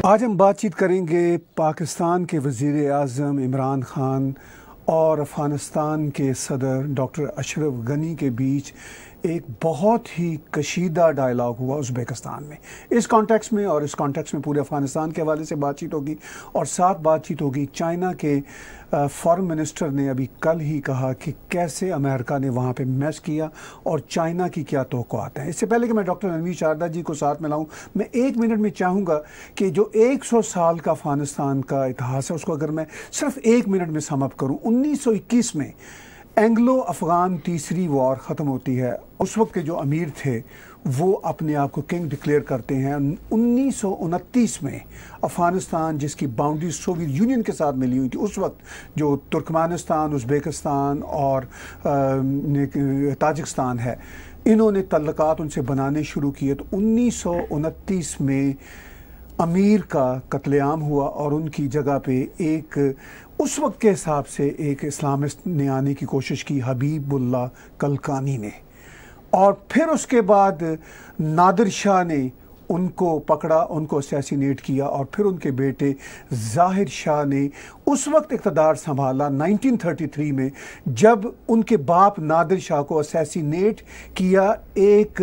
आज हम बातचीत करेंगे पाकिस्तान के वज़ीर आज़म इमरान खान और अफ़गानिस्तान के सदर डॉक्टर अशरफ गनी के बीच एक बहुत ही कशीदा डायलॉग हुआ उज़्बेकिस्तान में। इस कॉन्टेक्स्ट में पूरे अफ़गानिस्तान के हवाले से बातचीत होगी और साथ बातचीत होगी चाइना के फॉरेन मिनिस्टर ने अभी कल ही कहा कि कैसे अमेरिका ने वहाँ पे मैच किया और चाइना की क्या तवक्कुआत हैं। इससे पहले कि मैं डॉक्टर रणवीर शारदा जी को साथ में लाऊं, मैं एक मिनट में चाहूँगा कि जो 100 साल का अफ़गानिस्तान का इतिहास है उसको अगर मैं सिर्फ एक मिनट में समअप करूँ। 1921 में एंग्लो अफ़गान तीसरी वॉर ख़त्म होती है। उस वक्त के जो अमीर थे वो अपने आप को किंग डिक्लेयर करते हैं। 1929 में अफ़गानिस्तान, जिसकी बाउंड्री सोवियत यूनियन के साथ मिली हुई थी, उस वक्त जो तुर्कमानिस्तान, उज़्बेकिस्तान और ताजिकिस्तान है, इन्होंने तल्लुकात उनसे बनाने शुरू किए। तो 1929 में अमीर का कत्लेआम हुआ और उनकी जगह पे एक उस वक्त के हिसाब से एक इस्लामिस्ट ने आने की कोशिश की, हबीबुल्लाह कलकानी ने। और फिर उसके बाद नादिर शाह ने उनको पकड़ा, उनको असैसिनेट किया और फिर उनके बेटे ज़ाहिर शाह ने उस वक्त इक़्तिदार संभाला 1933 में, जब उनके बाप नादिर शाह को असैसिनेट किया एक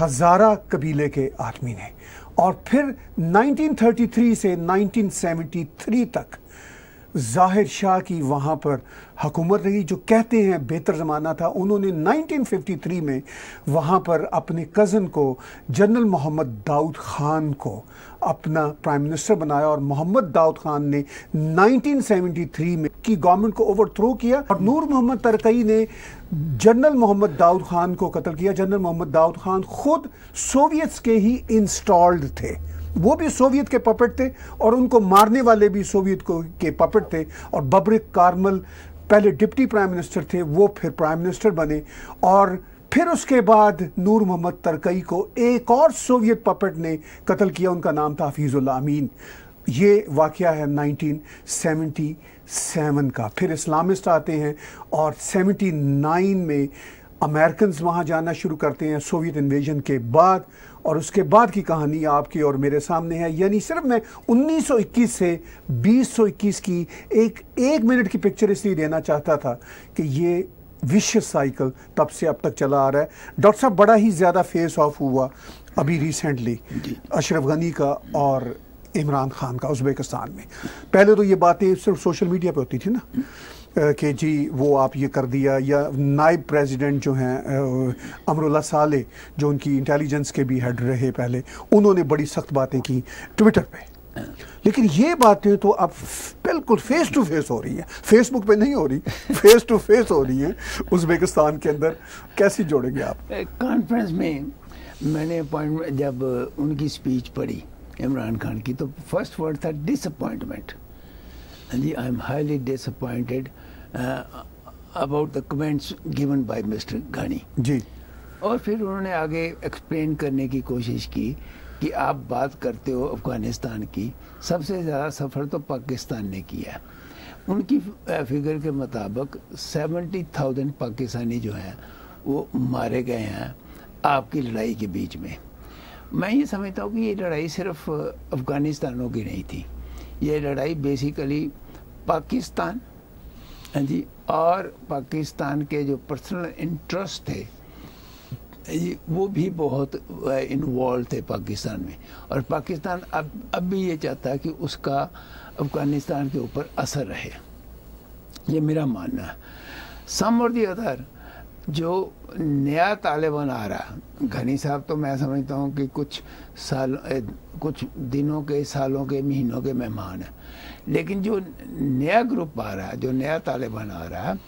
हज़ारा कबीले के आदमी ने। और फिर 1933 से 1973 तक ज़ाहिर शाह की वहाँ पर हुकूमत रही, जो कहते हैं बेहतर ज़माना था। उन्होंने 1953 में वहाँ पर अपने कज़न को, जनरल मोहम्मद दाऊद ख़ान को अपना प्राइम मिनिस्टर बनाया और मोहम्मद दाऊद ख़ान ने 1973 में की गवर्नमेंट को ओवरथ्रो किया और नूर मोहम्मद तरकई ने जनरल मोहम्मद दाऊद ख़ान को कत्ल किया। जनरल मोहम्मद दाऊद ख़ान खुद सोवियट्स के ही इंस्टॉल्ड थे, वो भी सोवियत के पपेट थे और उनको मारने वाले भी सोवियत के पपेट थे। और बबरिक कारमल पहले डिप्टी प्राइम मिनिस्टर थे, वो फिर प्राइम मिनिस्टर बने। और फिर उसके बाद नूर मोहम्मद तरकई को एक और सोवियत पपेट ने कत्ल किया, उनका नाम था हफीजुल्लाह अमीन। ये वाक़या है 1977 का। फिर इस्लामिस्ट आते हैं और 79 में अमेरिकन्स वहाँ जाना शुरू करते हैं सोवियत इन्वेजन के बाद। और उसके बाद की कहानी आपकी और मेरे सामने है। यानी सिर्फ मैं 1921 से 2021 की एक मिनट की पिक्चर इसलिए देना चाहता था कि ये विशियस साइकिल तब से अब तक चला आ रहा है। डॉक्टर साहब, बड़ा ही ज़्यादा फेस ऑफ हुआ अभी रिसेंटली अशरफ गनी का और इमरान खान का उज़्बेकिस्तान में। पहले तो ये बातें सिर्फ सोशल मीडिया पे होती थी ना, कि जी वो आप ये कर दिया, या नायब प्रेसिडेंट जो हैं अमरुल्लाह साले, जो उनकी इंटेलिजेंस के भी हेड रहे पहले, उन्होंने बड़ी सख्त बातें की ट्विटर पे। लेकिन ये बातें तो अब बिल्कुल फेस टू फेस हो रही हैं, फेसबुक पे नहीं हो रही, फेस टू फेस हो रही हैं उज़्बेकिस्तान के अंदर। कैसे जोड़ेंगे आप? कॉन्फ्रेंस में मैंने अपॉइंटमेंट जब उनकी स्पीच पढ़ी इमरान खान की, तो फर्स्ट वर्ड था डिसअपॉइंटमेंट। जी, I am highly disappointed about the comments given by mister Ghani ji. और फिर उन्होंने आगे एक्सप्लेन करने की कोशिश की कि आप बात करते हो अफ़गानिस्तान की, सबसे ज़्यादा सफ़र तो पाकिस्तान ने किया। उनकी फिगर के मुताबिक 70,000 पाकिस्तानी जो हैं वो मारे गए हैं आपकी लड़ाई के बीच में। मैं ये समझता हूँ कि ये लड़ाई सिर्फ अफ़गानिस्तानों की नहीं थी, ये लड़ाई बेसिकली पाकिस्तान जी और पाकिस्तान के जो पर्सनल इंटरेस्ट थे जी, वो भी बहुत इन्वॉल्व थे पाकिस्तान में। और पाकिस्तान अब भी ये चाहता है कि उसका अफ़गानिस्तान के ऊपर असर रहे, ये मेरा मानना है। सम और दी अदर जो नया तालिबान आ रहा, घनी साहब तो मैं समझता हूँ कि कुछ दिनों के, सालों के, महीनों के मेहमान हैं, लेकिन जो नया ग्रुप आ रहा है, जो नया तालिबान आ रहा है,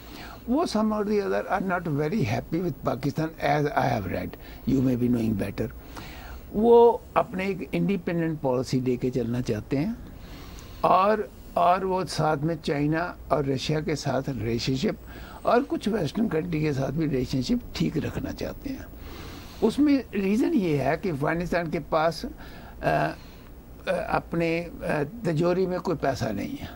वो सम और the other are not very happy with Pakistan as I have read, you may be knowing better. वो अपने एक इंडिपेंडेंट पॉलिसी लेके चलना चाहते हैं और वो साथ में चाइना और रशिया के साथ रिलेशनशिप और कुछ वेस्टर्न कंट्री के साथ भी रिलेशनशिप ठीक रखना चाहते हैं। उसमें रीज़न ये है कि अफ़गानिस्तान के पास अपने तिजोरी में कोई पैसा नहीं है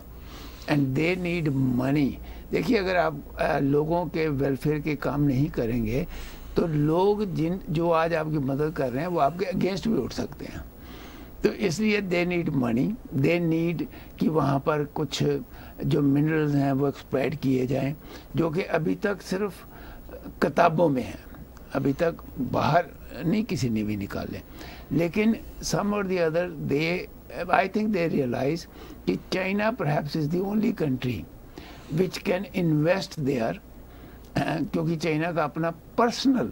एंड दे नीड मनी। देखिए, अगर आप लोगों के वेलफेयर के काम नहीं करेंगे तो लोग जो आज आपकी मदद कर रहे हैं वो आपके अगेंस्ट भी उठ सकते हैं। तो इसलिए they need money, they need कि वहाँ पर कुछ जो मिनरल्स हैं वो एक्सप्लॉइट किए जाएं, जो कि अभी तक सिर्फ किताबों में हैं, अभी तक बाहर नहीं किसी ने भी निकाले। लेकिन some or the other they, I think they realise कि China perhaps is the only country which can invest there, क्योंकि चाइना का अपना पर्सनल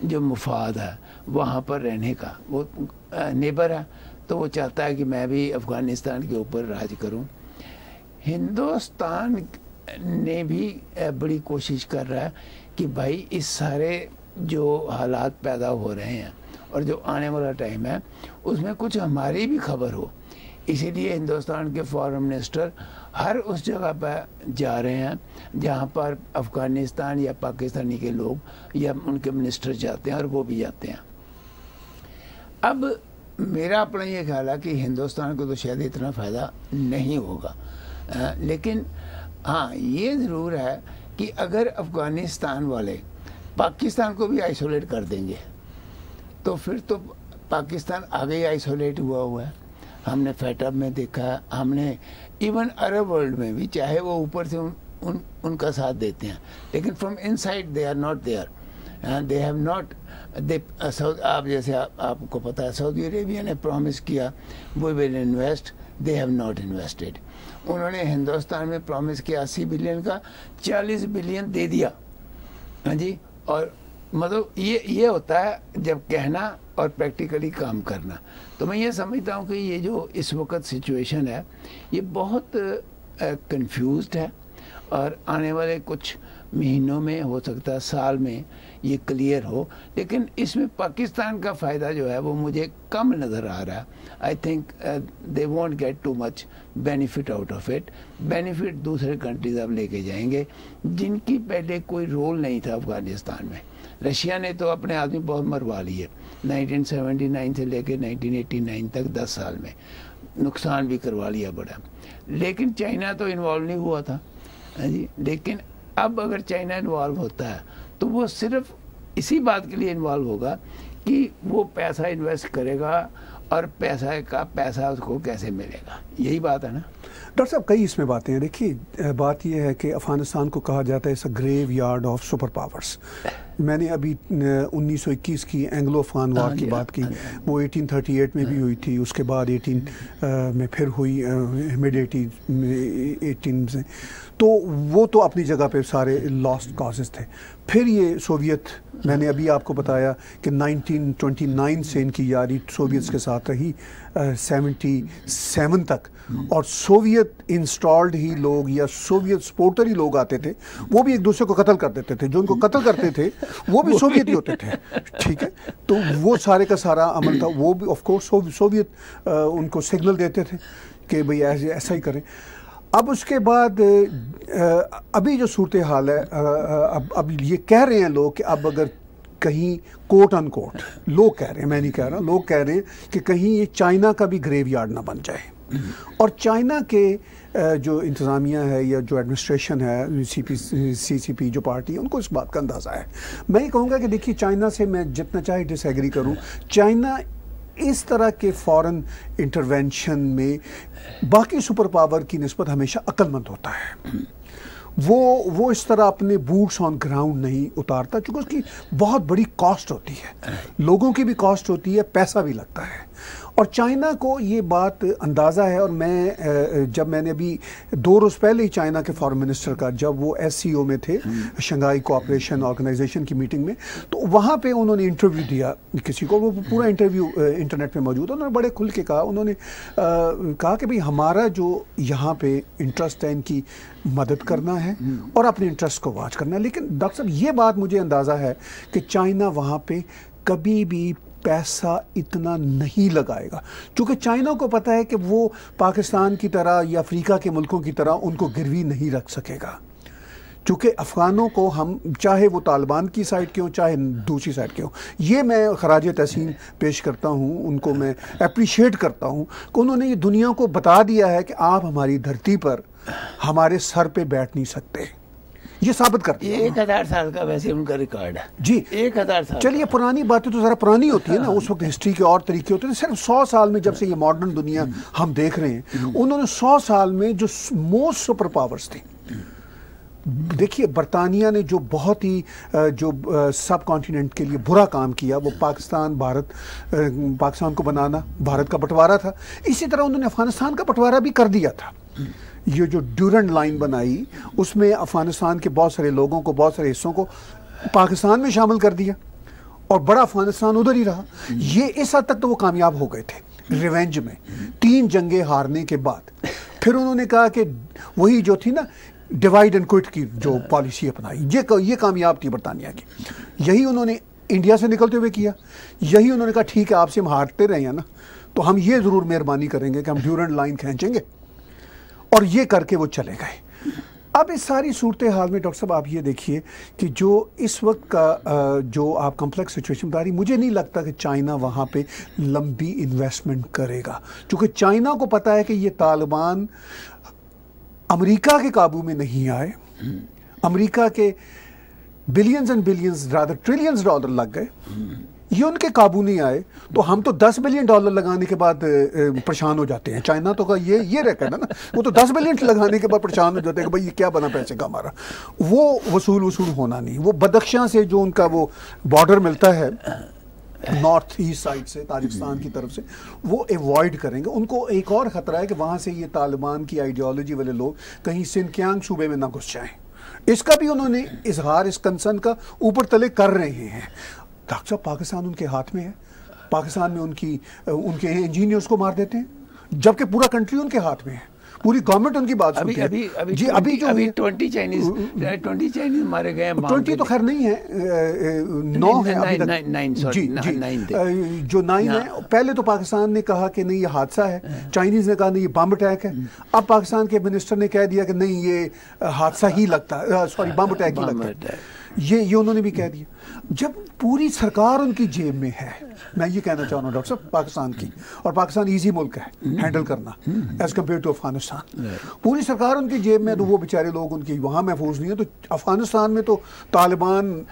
जो मुफाद है वहाँ पर रहने का, वो नेबर है, तो वो चाहता है कि मैं भी अफ़गानिस्तान के ऊपर राज करूं। हिंदुस्तान ने भी बड़ी कोशिश कर रहा है कि भाई इस सारे जो हालात पैदा हो रहे हैं और जो आने वाला टाइम है उसमें कुछ हमारी भी खबर हो। इसीलिए हिंदुस्तान के फॉरेन मिनिस्टर हर उस जगह पर जा रहे हैं जहाँ पर अफ़गानिस्तान या पाकिस्तानी के लोग या उनके मिनिस्टर जाते हैं, और वो भी जाते हैं। अब मेरा अपना ये ख्याल है कि हिंदुस्तान को तो शायद इतना फ़ायदा नहीं होगा, लेकिन हाँ ये ज़रूर है कि अगर अफ़गानिस्तान वाले पाकिस्तान को भी आइसोलेट कर देंगे तो फिर तो पाकिस्तान आगे ही आइसोलेट हुआ है। हमने फैटअप में देखा, हमने इवन अरब वर्ल्ड में भी, चाहे वो ऊपर से उनका साथ देते हैं, लेकिन from inside they are not there, they have not they. आप जैसे आपको पता है सऊदी अरेबिया ने प्रॉमिस किया we will invest, they have not invested. उन्होंने हिंदुस्तान में प्रॉमिस किया 80 बिलियन का, 40 बिलियन दे दिया। हाँ जी, और मतलब ये होता है जब कहना और प्रैक्टिकली काम करना। तो मैं ये समझता हूँ कि ये जो इस वक्त सिचुएशन है ये बहुत कंफ्यूज्ड है, और आने वाले कुछ महीनों में, हो सकता है साल में ये क्लियर हो। लेकिन इसमें पाकिस्तान का फ़ायदा जो है वो मुझे कम नज़र आ रहा है। आई think they want gate too much benefit out of it. Benefit दूसरे कंट्रीज अब लेके जाएंगे जिनकी पहले कोई रोल नहीं था अफ़गानिस्तान में। रशिया ने तो अपने आदमी बहुत मरवा लिए 1979 से लेकर 1989 तक, 10 साल में नुकसान भी करवा लिया बड़ा। लेकिन चाइना तो इन्वॉल्व नहीं हुआ था जी। लेकिन अब अगर चाइना इन्वॉल्व होता है तो वो सिर्फ इसी बात के लिए इन्वॉल्व होगा कि वो पैसा इन्वेस्ट करेगा और पैसा उसको कैसे मिलेगा, यही बात है ना। डॉक्टर साहब कई इसमें बातें हैं। देखिए बात यह है कि अफ़गानिस्तान को कहा जाता है it's a graveyard of super powers. मैंने अभी 1921 की एंग्लो अफ़गान वार की बात की, वो 1838 में भी हुई थी, उसके बाद 18 में फिर हुई, मिड 18 से, तो वो तो अपनी जगह पे सारे लॉस्ट कॉजेज़ थे। फिर ये सोवियत, मैंने अभी आपको बताया कि 1929 से इनकी यारी सोवियट्स के साथ रही 77 तक, और सोवियत इंस्टॉल्ड ही लोग या सोवियत सपोर्टर ही लोग आते थे, वो भी एक दूसरे को कत्ल कर देते थे। जो उनको कत्ल करते थे वो भी सोवियत ही होते थे, ठीक है। तो वो सारे का सारा अमल था, वो भी ऑफ कोर्स सोवियत उनको सिग्नल देते थे कि भाई ऐसा ही करें। अब उसके बाद अभी जो सूरत हाल है, अब ये कह रहे हैं लोग कि अब अगर कहीं कोट अनकोट, लोग कह रहे हैं, मैं नहीं कह रहा, लोग कह रहे हैं कि कहीं ये चाइना का भी ग्रेव यार्ड ना बन जाए। और चाइना के जो इंतज़ामिया है या जो एडमिनिस्ट्रेशन है, CCP जो पार्टी है, उनको इस बात का अंदाज़ा है। मैं ये कहूँगा कि देखिए चाइना से मैं जितना चाहे डिसएग्री करूँ, चाइना इस तरह के फॉरेन इंटरवेंशन में बाकी सुपर पावर की निस्बत हमेशा अक्लमंद होता है। वो इस तरह अपने बूट्स ऑन ग्राउंड नहीं उतारता, क्योंकि उसकी बहुत बड़ी कॉस्ट होती है, लोगों की भी कॉस्ट होती है, पैसा भी लगता है। और चाइना को ये बात अंदाज़ा है। और जब मैंने अभी 2 रोज़ पहले ही चाइना के फॉरेन मिनिस्टर का, जब वो SCO में थे, शंघाई कोऑपरेशन ऑर्गेनाइजेशन की मीटिंग में, तो वहाँ पे उन्होंने इंटरव्यू दिया किसी को, वो पूरा इंटरव्यू इंटरनेट पे मौजूद है। उन्होंने बड़े खुल के कहा, उन्होंने कहा कि भाई हमारा जो यहाँ पे इंटरेस्ट है इनकी मदद करना है और अपने इंटरेस्ट को वॉच करना है। लेकिन डॉक्टर साहब ये बात मुझे अंदाज़ा है कि चाइना वहाँ पे कभी भी पैसा इतना नहीं लगाएगा, क्योंकि चाइना को पता है कि वो पाकिस्तान की तरह या अफ्रीका के मुल्कों की तरह उनको गिरवी नहीं रख सकेगा। क्योंकि अफ़गानों को हम, चाहे वो तालिबान की साइड के हों चाहे दूसरी साइड के हों, ये मैं खराज तहसीन पेश करता हूँ, उनको मैं अप्रिशिएट करता हूँ कि उन्होंने ये दुनिया को बता दिया है कि आप हमारी धरती पर हमारे सर पे बैठ नहीं सकते। ये साबित कर दिया। 1000 साल का वैसे उनका रिकॉर्ड है जी, 1000 साल। चलिए पुरानी बातें तो जरा पुरानी होती है ना, उस वक्त हिस्ट्री के और तरीके होते थे। सिर्फ 100 साल में, जब से ये मॉडर्न दुनिया हम देख रहे हैं, उन्होंने 100 साल में जो मोस्ट सुपर पावर्स थी, देखिए बरतानिया ने जो बहुत ही जो सब कॉन्टिनेंट के लिए बुरा काम किया, वो पाकिस्तान को बनाना, भारत का बंटवारा था। इसी तरह उन्होंने अफगानिस्तान का बंटवारा भी कर दिया था। ये जो ड्यूरेंट लाइन बनाई, उसमें अफगानिस्तान के बहुत सारे लोगों को, बहुत सारे हिस्सों को पाकिस्तान में शामिल कर दिया और बड़ा अफगानिस्तान उधर ही रहा। ये इस हद तक तो वो कामयाब हो गए थे रिवेंज में। 3 जंगें हारने के बाद फिर उन्होंने कहा कि वही जो थी ना डिवाइड एंड क्विट की जो पॉलिसी अपनाई, ये कामयाब थी बरतानिया की। यही उन्होंने इंडिया से निकलते हुए किया। यही उन्होंने कहा ठीक है, आपसे हम हारते रहे हैं ना, तो हम ये ज़रूर मेहरबानी करेंगे कि हम ड्यूरेंट लाइन खींचेंगे, और ये करके वो चले गए। अब इस सारी सूरत हाल में डॉक्टर साहब आप ये देखिए कि जो इस वक्त का जो आप कॉम्प्लेक्स सिचुएशन बता रही, मुझे नहीं लगता कि चाइना वहाँ पे लंबी इन्वेस्टमेंट करेगा, क्योंकि चाइना को पता है कि ये तालिबान अमेरिका के काबू में नहीं आए। अमेरिका के billions and billions, rather trillions dollar लग गए, ये उनके काबू नहीं आए। तो हम तो 10 बिलियन डॉलर लगाने के बाद परेशान हो जाते हैं। चाइना तो का ये रिकॉर्ड है ना, वो तो 10 बिलियन लगाने के बाद परेशान हो जाते हैं कि भाई ये क्या बना पैसे का हमारा। वो वसूल होना नहीं। वो बदख्शां से जो उनका वो बॉर्डर मिलता है नॉर्थ ईस्ट साइड से, ताजिकिस्तान की तरफ से, वो अवॉइड करेंगे। उनको एक और ख़तरा है कि वहाँ से ये तालिबान की आइडियोलॉजी वाले लोग कहीं सिंकियांग सूबे में ना घुस जाएं। इसका भी उन्होंने इजहार इस कंसर्न का ऊपर तले कर रहे हैं। डॉक्टर साहब, पाकिस्तान उनके हाथ में है। पाकिस्तान में उनके इंजीनियर्स को मार देते हैं, जबकि पूरा कंट्री उनके हाथ में है, पूरी गवर्नमेंट उनकी बात सुनती है। अभी 20 चाइनीज मारे गए हैं। 20 तो खैर नहीं है, 9 है अभी तक। 9 जो 9 है। पहले तो पाकिस्तान ने कहा कि नहीं ये हादसा है, चाइनीज ने कहा नहीं ये बम अटैक है। अब पाकिस्तान के मिनिस्टर ने कह दिया कि नहीं ये हादसा ही लगता है, सॉरी बम अटैक ही लगता है। ये उन्होंने भी कह दिया। जब पूरी सरकार उनकी जेब में है, मैं ये कहना चाह रहा हूँ डॉक्टर साहब, पाकिस्तान की, और पाकिस्तान इजी मुल्क है हैंडल करना एज कम्पेयर टू अफगानिस्तान। पूरी सरकार उनकी जेब में, तो वो बेचारे लोग उनकी वहाँ महफूज नहीं है। तो अफगानिस्तान में तो तालिबान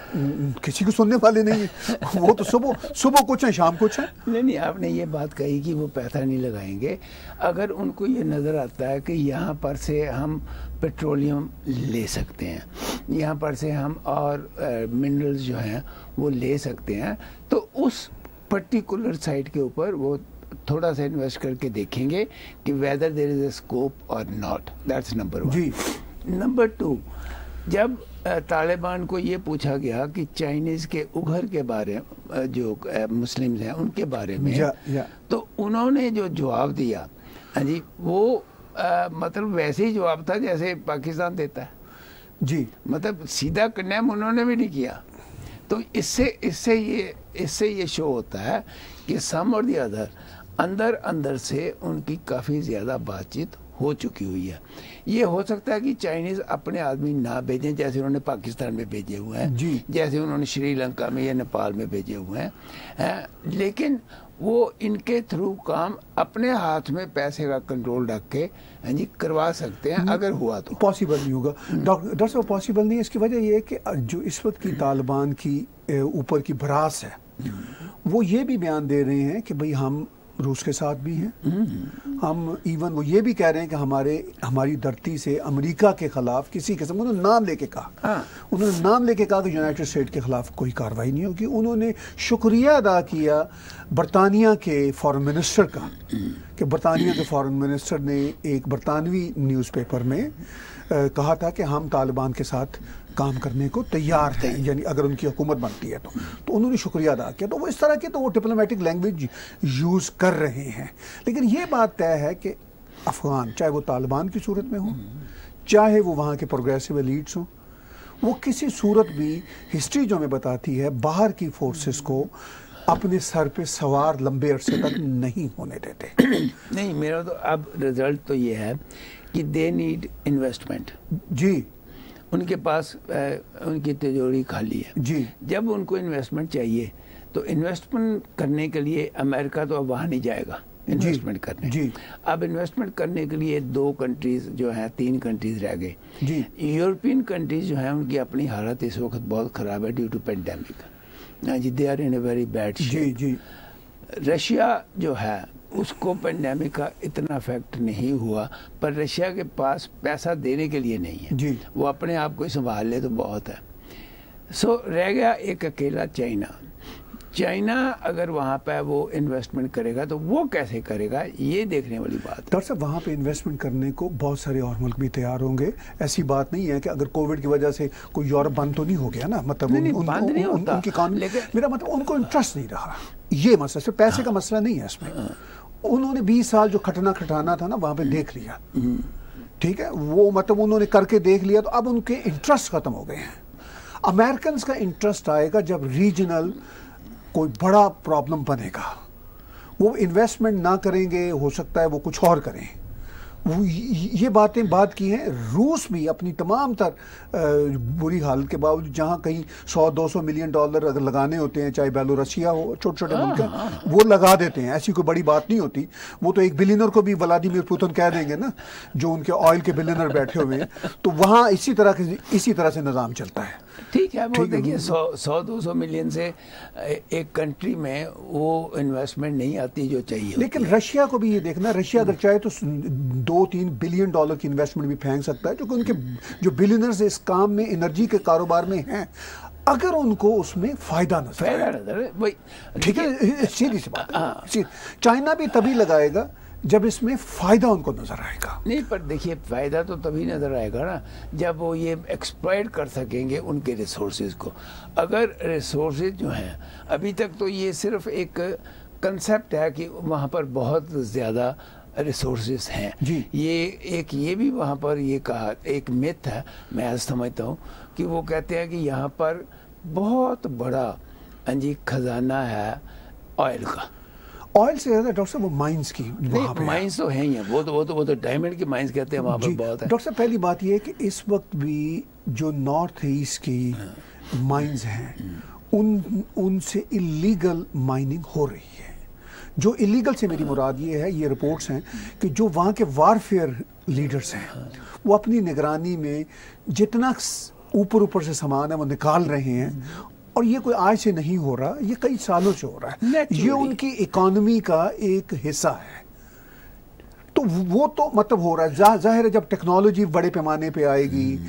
किसी को सुनने वाले नहीं है। वो तो सुबह कुछ है, शाम कुछ है। नहीं, आपने ये बात कही कि वो पैसा नहीं लगाएंगे। अगर उनको ये नज़र आता है कि यहाँ पर से हम पेट्रोलियम ले सकते हैं, यहाँ पर से हम और मिनरल्स जो हैं वो ले सकते हैं, तो उस पर्टिकुलर साइट के ऊपर वो थोड़ा सा इन्वेस्ट करके देखेंगे कि whether there is a scope और नॉट। That's number 1। नंबर 2, जब तालिबान को ये पूछा गया कि चाइनीज़ के उघर के बारे में, जो मुस्लिम्स हैं उनके बारे में, तो उन्होंने जो जवाब दिया, हाँ जी, वो मतलब वैसे ही जवाब था जैसे पाकिस्तान देता है जी। मतलब सीधा कंडेम उन्होंने भी नहीं किया। तो इससे ये शो होता है कि सम और दी अदर अंदर से उनकी काफ़ी ज़्यादा बातचीत हो चुकी हुई है। ये हो सकता है कि चाइनीज़ अपने आदमी ना भेजें, जैसे उन्होंने पाकिस्तान में भेजे हुए हैं, जैसे उन्होंने श्रीलंका में या नेपाल में भेजे हुए हैं, लेकिन वो इनके थ्रू काम अपने हाथ में पैसे का कंट्रोल रख के जी करवा सकते हैं। अगर हुआ तो पॉसिबल नहीं होगा डॉक्टर साहब, पॉसिबल नहीं है। इसकी वजह यह है कि जो इस वक्त की तालिबान की ऊपर की भरास है, वो ये भी बयान दे रहे हैं कि भाई हम रूस के साथ भी हैं। हम इवन वो ये भी कह रहे हैं कि हमारी धरती से अमेरिका के खिलाफ किसी किस्म, उन्होंने नाम लेके कहा, उन्होंने नाम लेके कहा कि यूनाइटेड स्टेट के खिलाफ कोई कार्रवाई नहीं होगी। उन्होंने शुक्रिया अदा किया बरतानिया के फॉरेन मिनिस्टर का, कि बरतानिया के फॉरेन मिनिस्टर ने एक बरतानवी न्यूज़पेपर में कहा था कि हम तालिबान के साथ काम करने को तैयार हैं, यानी अगर उनकी हुकूमत बनती है तो उन्होंने शुक्रिया अदा किया। तो वो इस तरह के तो वो डिप्लोमेटिक लैंग्वेज यूज़ कर रहे हैं। लेकिन ये बात तय है कि अफगान, चाहे वो तालिबान की सूरत में हो, चाहे वो वहाँ के प्रोग्रेसिव एलीट्स हों, वो किसी सूरत भी हिस्ट्री जो हमें बताती है बाहर की फोर्सेस को अपने सर पे सवार लंबे अरसे तक नहीं होने देते। नहीं, मेरा तो अब रिजल्ट तो ये है कि दे नीड इन्वेस्टमेंट। जी, उनके पास उनकी तिजोरी खाली है जी। जब उनको इन्वेस्टमेंट चाहिए तो इन्वेस्टमेंट करने के लिए अमेरिका तो अब वहाँ नहीं जाएगा, इन्वेस्टमेंट करने। जी। अब इन्वेस्टमेंट करने के लिए 2 कंट्रीज जो हैं, 3 कंट्रीज रह गए जी। यूरोपियन कंट्रीज जो हैं उनकी अपनी हालत इस वक्त बहुत ख़राब है ड्यू टू पेंडेमिक जी, they are in a very bad shape. जी। रशिया जो है उसको पेंडेमिक का इतना इफेक्ट नहीं हुआ, पर रशिया के पास पैसा देने के लिए नहीं है जी। वो अपने आप को संभाल ले तो बहुत है। सो रह गया एक अकेला चाइना। चाइना अगर वहाँ पे वो इन्वेस्टमेंट करेगा तो वो कैसे करेगा, ये देखने वाली बात है। डॉक्टर साहब, वहाँ पे इन्वेस्टमेंट करने को बहुत सारे और मुल्क भी तैयार होंगे। ऐसी बात नहीं है कि अगर कोविड की वजह से कोई यूरोप बंद तो नहीं हो गया ना, मतलब बंद नहीं होता, उनकी काम, लेकिन मेरा मतलब उनको इंटरेस्ट नहीं रहा। ये मसला सिर्फ पैसे का मसला नहीं है इसमें। उन्होंने 20 साल जो खटाना था ना वहाँ पे देख लिया, ठीक है, वो मतलब उन्होंने करके देख लिया, तो अब उनके इंटरेस्ट खत्म हो गए हैं। अमेरिकन का इंटरेस्ट आएगा जब रीजनल कोई बड़ा प्रॉब्लम बनेगा। वो इन्वेस्टमेंट ना करेंगे, हो सकता है वो कुछ और करें। वो ये बातें बात की हैं। रूस भी अपनी तमाम तर बुरी हालत के बावजूद, जहाँ कहीं 100-200 मिलियन डॉलर अगर लगाने होते हैं, चाहे बेलोरसिया हो, छोटे छोटे मुल्क हैं, वो लगा देते हैं। ऐसी कोई बड़ी बात नहीं होती। वो तो एक बिलियनर को भी व्लादिमीर पुतिन कह देंगे ना, जो उनके ऑयल के बिलियनर बैठे हुए हैं। तो वहाँ इसी तरह से निज़ाम चलता है। ठीक है, वो देखिए 100-200 मिलियन से एक कंट्री में वो इन्वेस्टमेंट नहीं आती जो चाहिए। लेकिन रशिया को भी ये देखना, रशिया अगर चाहे तो 2-3 बिलियन डॉलर की इन्वेस्टमेंट भी फेंक सकता है, क्योंकि उनके जो बिलियनर्स इस काम में, एनर्जी के कारोबार में हैं, अगर उनको उसमें फायदा नजर वही, ठीक है, सीधी सी बात। चाइना भी तभी लगाएगा जब इसमें फायदा उनको नजर आएगा। नहीं, पर देखिए फायदा तो तभी नजर आएगा ना जब वो ये एक्सप्लॉइट कर सकेंगे उनके रिसोर्सेज को। अगर रिसोर्सेज जो हैं, अभी तक तो ये सिर्फ एक कंसेप्ट है कि वहाँ पर बहुत ज़्यादा रिसोर्सेज हैं जी। ये भी वहाँ पर ये कहा, एक मिथ है, मैं आज समझता हूँ कि वो कहते हैं कि यहाँ पर बहुत बड़ा खजाना है ऑयल का। ऑयल से ज्यादा डॉक्टर साहब वो माइंस की, माइंस तो है ही है, वो तो डायमंड की माइंस कहते हैं वहाँ पर बहुत है। डॉक्टर साहब, पहली बात ये है कि इस वक्त भी जो नॉर्थ ईस्ट की माइंस हैं, उनसे इलीगल माइनिंग हो रही है। जो इलीगल से मेरी मुराद ये है, ये रिपोर्ट्स हैं कि जो वहाँ के वारफेयर लीडर्स हैं, वो अपनी निगरानी में जितना ऊपर से सामान है वो निकाल रहे हैं। और ये कोई आज से नहीं हो रहा, ये कई सालों से हो रहा है। ये उनकी इकोनॉमी का एक हिस्सा है। तो वो तो मतलब हो रहा है। जाहिर है जब टेक्नोलॉजी बड़े पैमाने पे आएगी,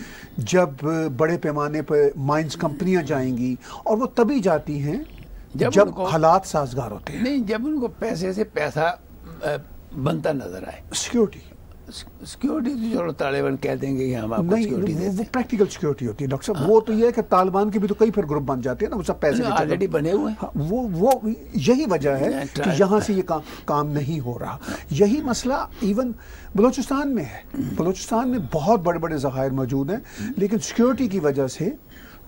जब बड़े पैमाने पे माइंस कंपनियां जाएंगी, और वो तभी जाती हैं जब हालात साजगार होते हैं। नहीं, जब उनको पैसे से पैसा बनता नजर आए। सिक्योरिटी तो चलो तालिबान कह देंगे कि हम आपको सिक्योरिटी देते हैं। वो प्रैक्टिकल सिक्योरिटी होती है डॉक्टर साहब। वो तो ये है कि तालिबान के भी तो कई फिर ग्रुप बन जाते हैं ना, वो सब पैसे ऑलरेडी बने हुए हैं। वो यही वजह है कि यहाँ से ये काम नहीं हो रहा। यही मसला इवन बलूचिस्तान में है। बलूचिस्तान में बहुत बड़े बड़े ज़खायर मौजूद हैं, लेकिन सिक्योरिटी की वजह से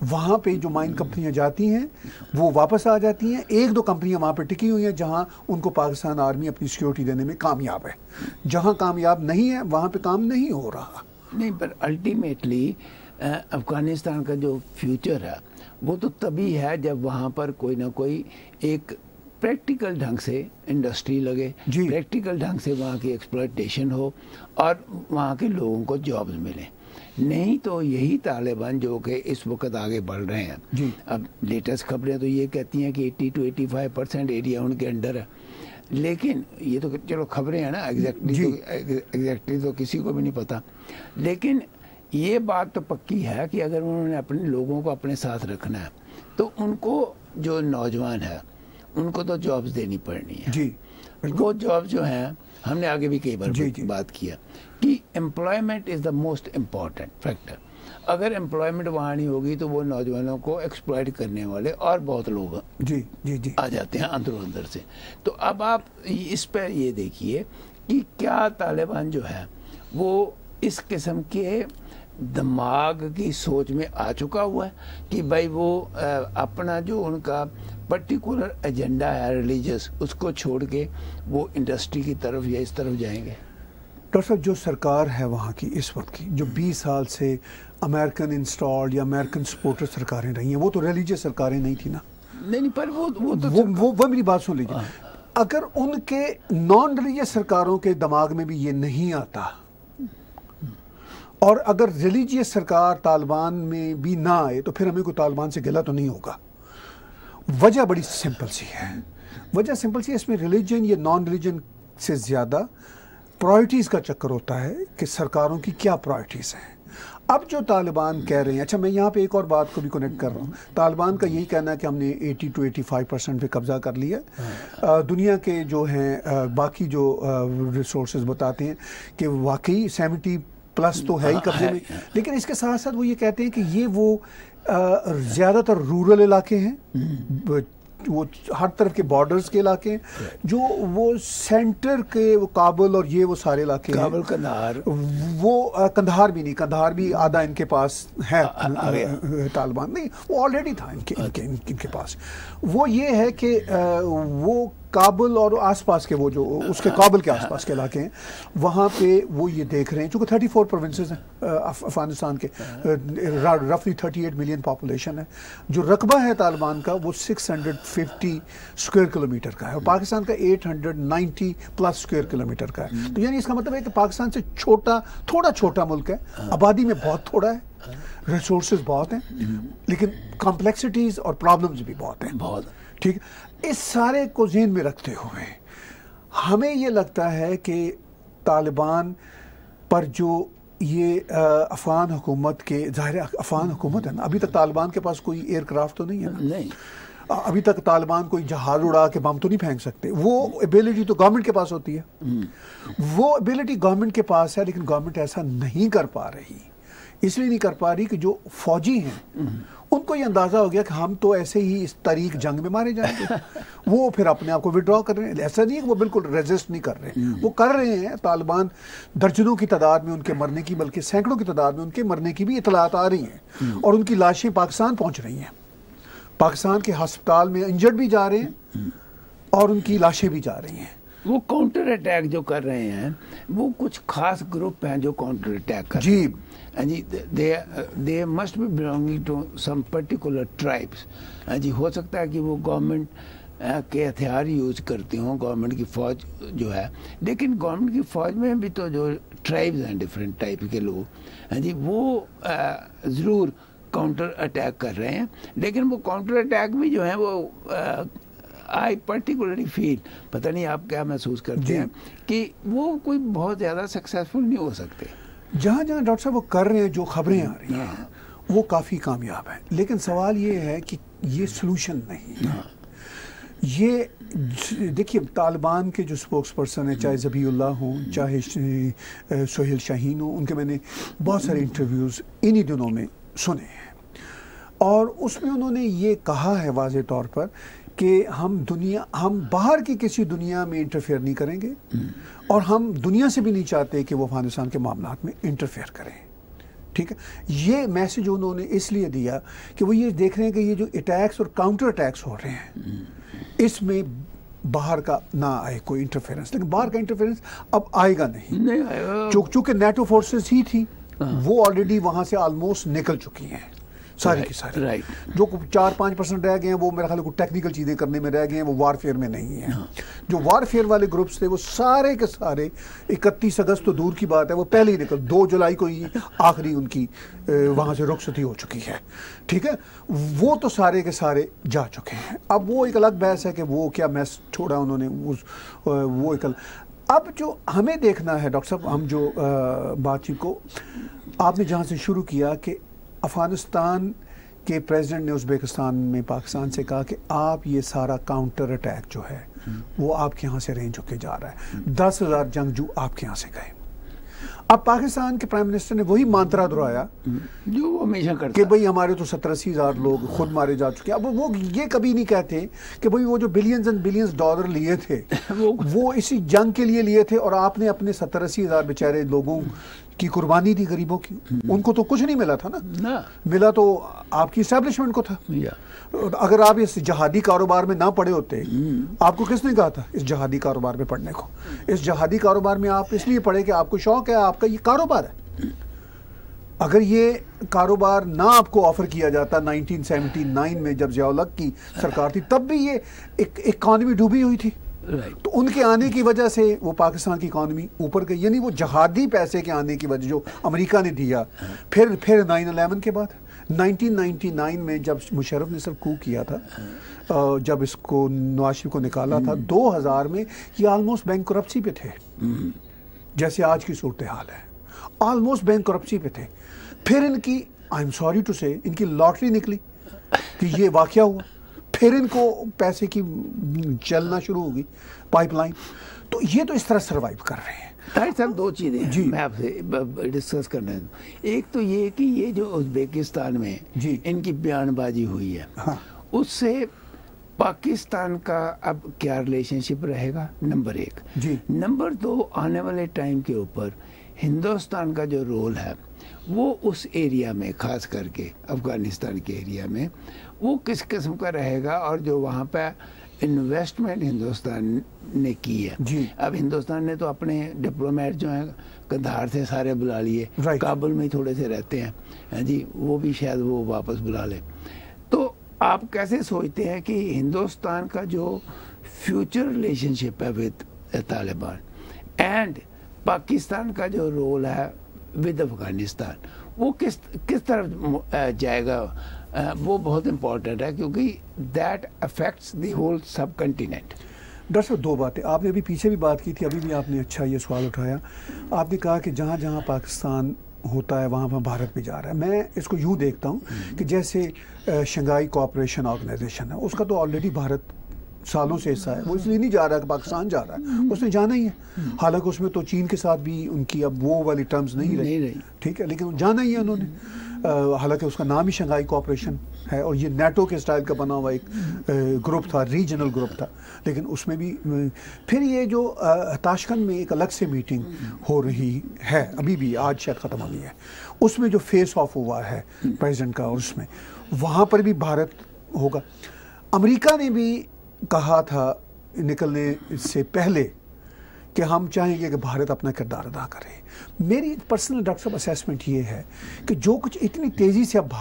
वहाँ पे जो माइन कंपनियाँ जाती हैं वो वापस आ जाती हैं। 1-2 कंपनियाँ वहाँ पे टिकी हुई हैं जहाँ उनको पाकिस्तान आर्मी अपनी सिक्योरिटी देने में कामयाब है। जहाँ कामयाब नहीं है वहाँ पे काम नहीं हो रहा। नहीं, पर अल्टीमेटली अफगानिस्तान का जो फ्यूचर है वो तो तभी है जब वहाँ पर कोई ना कोई एक प्रैक्टिकल ढंग से इंडस्ट्री लगे, प्रैक्टिकल ढंग से वहाँ की एक्सप्लॉयटेशन हो और वहाँ के लोगों को जॉब्स मिले। नहीं तो यही तालिबान जो कि इस वक्त आगे बढ़ रहे हैं जी। अब लेटेस्ट खबरें तो ये कहती हैं कि 80-85% एरिया उनके अंडर है, लेकिन ये तो चलो खबरें हैं ना, एग्जैक्टली तो किसी को भी नहीं पता। लेकिन ये बात तो पक्की है कि अगर उन्होंने अपने लोगों को अपने साथ रखना है तो उनको जो नौजवान है उनको तो जॉब्स देनी पड़नी है जी। वो जॉब जो हैं, हमने आगे भी कई बार बात किया कि employment is the most important factor. अगर एम्प्लॉयमेंट वहाँ नहीं होगी तो वो नौजवानों को एक्सप्लॉइट करने वाले और बहुत लोग जी आ जाते हैं अंदर अंदर से। तो अब आप इस पर ये देखिए कि क्या तालिबान जो है वो इस किस्म के दिमाग की सोच में आ चुका हुआ है कि भाई वो अपना जो उनका पर्टिकुलर एजेंडा है रिलीजियस, उसको छोड़ के वो इंडस्ट्री की तरफ या इस तरफ जाएंगे। डॉक्टर साहब, जो सरकार है वहाँ की इस वक्त की, जो 20 साल से अमेरिकन इंस्टॉल्ड या अमेरिकन सपोर्टेड सरकारें रही हैं, वो तो रिलीजियस सरकारें नहीं थी ना। नहीं, पर वो मेरी बात सुन लीजिए। अगर उनके नॉन रिलीजियस सरकारों के दिमाग में भी ये नहीं आता, और अगर रिलीजियस सरकार तालिबान में भी ना आए, तो फिर हमें कोई तालिबान से गिला तो नहीं होगा। वजह बड़ी सिंपल सी है, वजह सिंपल सी है, इसमें रिलीजन या नॉन रिलीजन से ज़्यादा प्रायोरिटीज़ का चक्कर होता है कि सरकारों की क्या प्रायोरिटीज़ हैं। अब जो तालिबान कह रहे हैं, अच्छा मैं यहाँ पे एक और बात को भी कनेक्ट कर रहा हूँ, तालिबान का यही कहना है कि हमने 80 to 85% पे कब्जा कर लिया। दुनिया के जो हैं बाकी जो रिसोर्सेज बताते हैं कि वाकई 70+ तो है ही कब्जे में, लेकिन इसके साथ साथ वो ये कहते हैं कि ये वो ज़्यादातर रूरल इलाके हैं, वो हर तरफ के बॉर्डर्स के इलाके हैं, जो वो सेंटर के वो काबुल और ये वो सारे इलाके हैं, काबुल, कंधार, वो कंधार भी नहीं, कंधार भी आधा इनके पास है, तालिबान नहीं, वो ऑलरेडी था इनके पास। वो ये है कि वो काबुल और आसपास के वो जो उसके काबुल के आसपास के इलाके हैं, वहाँ पे वो ये देख रहे हैं, चूँकि 34 प्रोविंसेस हैं अफगानिस्तान के, रफली 38 मिलियन पॉपुलेशन है। जो रकबा है तालिबान का वो 650 स्क्वायर किलोमीटर का है, और पाकिस्तान का 890+ स्क्वायर किलोमीटर का है। तो यानी इसका मतलब है कि पाकिस्तान से थोड़ा छोटा मुल्क है, आबादी में बहुत थोड़ा है, रिसोर्सेज बहुत हैं, लेकिन कॉम्प्लेक्सिटीज़ और प्रॉब्लम्स भी बहुत हैं, बहुत। ठीक, इस सारे को ज़हन में रखते हुए हमें ये लगता है कि तालिबान पर जो ये अफगान हुकूमत के, ज़ाहिर अफगान हुकूमत है ना, अभी तक तालिबान के पास कोई एयरक्राफ्ट तो नहीं है ना, नहीं, अभी तक तालिबान कोई जहाज उड़ा के बम तो नहीं फेंक सकते। वो एबिलिटी तो गवर्नमेंट के पास होती है, वो एबिलिटी गवर्नमेंट के पास है, लेकिन गवर्नमेंट ऐसा नहीं कर पा रही। इसलिए नहीं कर पा रही कि जो फौजी हैं उनको ये अंदाज़ा हो गया कि हम तो ऐसे ही इस तारीख जंग में मारे जाएंगे। वो फिर अपने आप को विड्रॉ कर रहे हैं। ऐसा नहीं है कि वो बिल्कुल रेजिस्ट नहीं कर रहे, वो कर रहे हैं। तालिबान दर्जनों की तादाद में उनके मरने की, बल्कि सैकड़ों की तादाद में उनके मरने की भी इतलात आ रही हैं, और उनकी लाशें पाकिस्तान पहुँच रही हैं। पाकिस्तान के हस्पताल में इंजर्ड भी जा रहे हैं और उनकी लाशें भी जा रही हैं। वो काउंटर अटैक जो कर रहे हैं, वो कुछ खास ग्रुप हैं जो काउंटर अटैक कर रहे हैं। जी, they must be belonging to some particular tribes. जी, हो सकता है कि वो गवर्नमेंट के हथियार यूज करते हों, गवर्नमेंट की फ़ौज जो है, लेकिन गवर्नमेंट की फ़ौज में भी तो जो ट्राइब्स हैं, डिफरेंट टाइप के लोग हैं जी, वो ज़रूर काउंटर अटैक कर रहे हैं। लेकिन वो काउंटर अटैक भी जो है वो आई पर्टिकुलरली फील, पता नहीं आप क्या महसूस करते हैं, कि वो कोई बहुत ज़्यादा सक्सेसफुल नहीं हो सकते। जहाँ डॉक्टर साहब वो कर रहे हैं, जो खबरें आ रही हैं वो काफ़ी कामयाब हैं, लेकिन सवाल ये है कि ये सलूशन नहीं है। ये देखिए, तालिबान के जो स्पोक्स पर्सन है, चाहे ज़बीउल्लाह हों, चाहे सोहेल शाहीन हो, उनके मैंने बहुत सारे इंटरव्यूज़ इन्हीं दिनों में सुने हैं, और उसमें उन्होंने ये कहा है वाज़े तौर पर कि हम बाहर की किसी दुनिया में इंटरफेयर नहीं करेंगे, और हम दुनिया से भी नहीं चाहते कि वो अफगानिस्तान के मामलात में इंटरफेयर करें। ठीक है, ये मैसेज उन्होंने इसलिए दिया कि वो ये देख रहे हैं कि ये जो अटैक्स और काउंटर अटैक्स हो रहे हैं, इसमें बाहर का ना आए कोई इंटरफेरेंस। लेकिन बाहर का इंटरफेरेंस अब आएगा नहीं आएगा, चूंकि नेटो फोर्सेस ही थी, वो ऑलरेडी वहाँ से ऑलमोस्ट निकल चुकी हैं सारी की सारी। जो 4-5% रह गए हैं, वो मेरा ख्याल है टेक्निकल चीज़ें करने में रह गए हैं, वो वारफेयर में नहीं है। जो वारफेयर वाले ग्रुप्स थे वो सारे के सारे 31 अगस्त तो दूर की बात है, वो पहले ही निकल, 2 जुलाई को ही आखिरी उनकी वहाँ से रुखसती हो चुकी है। ठीक है, वो तो सारे के सारे जा चुके हैं। अब वो एक अलग बहस है कि वो क्या मैस छोड़ा उन्होंने, वो एक अब जो हमें देखना है डॉक्टर साहब, हम जो बातचीत को आपने जहाँ से शुरू किया कि अफ़गानिस्तान के प्रेसिडेंट ने उज़्बेकिस्तान में पाकिस्तान से कहा कि आप ये सारा काउंटर अटैक जो है वो आपके यहाँ से रेंज होके जा रहा है, 10,000 जंगजू आपके यहाँ से गए। अब पाकिस्तान के प्राइम मिनिस्टर ने वही मंत्रा दोहराया जो वो हमेशा करता कि भाई हमारे तो 70-80 हज़ार लोग खुद मारे जा चुके हैं। अब वो ये कभी नहीं कहते कि भाई वो जो बिलियंस एंड बिलियंस डॉलर लिए थे वो इसी जंग के लिए लिए थे, और आपने अपने 70-80 हज़ार बेचारे लोगों की कुर्बानी दी, गरीबों की, उनको तो कुछ नहीं मिला था ना, मिला तो आपकी इस्टेब्लिशमेंट को था। अगर आप इस जहादी कारोबार में ना पड़े होते, आपको किसने कहा था इस जहादी कारोबार में पढ़ने को? इस जहादी कारोबार में आप इसलिए पढ़े कि आपको शौक है, आपका ये कारोबार है। अगर ये कारोबार ना आपको ऑफर किया जाता 1979 में जब ज़िया-उल-हक की सरकार थी, तब भी ये इकॉनमी डूबी हुई थी। राइट। तो उनके आने की वजह से वो पाकिस्तान की इकॉनमी ऊपर गई, यानी वो जहादी पैसे के आने की वजह जो अमेरिका ने दिया। फिर 9/11 के बाद 1999 में जब मुशर्रफ ने सर कू किया था, जब इसको नवाज शरीफ को निकाला था, 2000 में ये ऑलमोस्ट बैंकरप्सी पे थे, जैसे आज की सूरत हाल है, ऑलमोस्ट बैंकरप्सी पे थे। फिर इनकी, आई एम सॉरी टू से, इनकी लॉटरी निकली कि ये वाकया हुआ, फिर इनको पैसे की चलना शुरू होगी पाइपलाइन। तो ये तो इस तरह सर्वाइव कर रहे हैं। ताहिर साहब, दो चीज़ें जी मैं आपसे डिस्कस करना है। एक तो ये कि ये जो उज़्बेकिस्तान में जी इनकी बयानबाजी हुई है, हाँ, उससे पाकिस्तान का अब क्या रिलेशनशिप रहेगा, नंबर एक जी। नंबर दो, आने वाले टाइम के ऊपर हिंदुस्तान का जो रोल है वो उस एरिया में, खास करके अफगानिस्तान के एरिया में, वो किस किस्म का रहेगा, और जो वहाँ पे इन्वेस्टमेंट हिंदुस्तान ने की है जी। अब हिंदुस्तान ने तो अपने डिप्लोमेट जो हैं कंधार से सारे बुला लिए, काबुल में ही थोड़े से रहते हैं जी, वो भी शायद वो वापस बुला ले। तो आप कैसे सोचते हैं कि हिंदुस्तान का जो फ्यूचर रिलेशनशिप है विद तालिबान एंड पाकिस्तान का जो रोल है विद अफगानिस्तान, वो किस तरफ जाएगा, वो बहुत इम्पोर्टेंट है, क्योंकि दैट अफेक्ट्स द होल सब कंटिनेंट। डॉक्टर साहब, दो बातें आपने अभी पीछे भी बात की थी, अभी भी आपने अच्छा ये सवाल उठाया। आपने कहा कि जहाँ जहाँ पाकिस्तान होता है वहाँ वहाँ भारत भी जा रहा है। मैं इसको यूँ देखता हूँ कि जैसे शंघाई कोऑपरेशन ऑर्गेनाइजेशन है, उसका तो ऑलरेडी भारत सालों से हिस्सा है, वो इसलिए नहीं जा रहा कि पाकिस्तान जा रहा है, उसने जाना ही है। हालांकि उसमें तो चीन के साथ भी उनकी अब वो वाली टर्म्स नहीं रही, ठीक है, लेकिन जाना ही है उन्होंने। हालांकि उसका नाम ही शंघाई कोऑपरेशन है और ये नेटो के स्टाइल का बना हुआ एक ग्रुप था, रीजनल ग्रुप था, लेकिन उसमें भी फिर ये जो ताशकंद में एक अलग से मीटिंग हो रही है, अभी भी आज शायद ख़त्म हो गई है, उसमें जो फेस ऑफ हुआ है प्रेसिडेंट का, और उसमें वहाँ पर भी भारत होगा। अमेरिका ने भी कहा था निकलने से पहले कि हम चाहेंगे कि भारत अपना किरदार अदा करे। मेरी पर्सनल डॉक्टर साहब असेसमेंट ये है कि जो कुछ इतनी तेज़ी से अब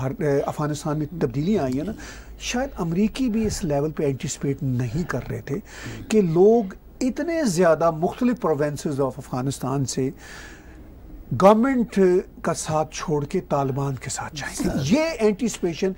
अफगानिस्तान में तब्दीलियाँ आई हैं ना, शायद अमरीकी भी इस लेवल पे एंटिसिपेट नहीं कर रहे थे कि लोग इतने ज़्यादा मुख्तलिफ प्रोविंसेस ऑफ अफगानिस्तान से गवर्नमेंट का साथ छोड़ के तालिबान के साथ जाएंगे। ये एंटिसिपेशन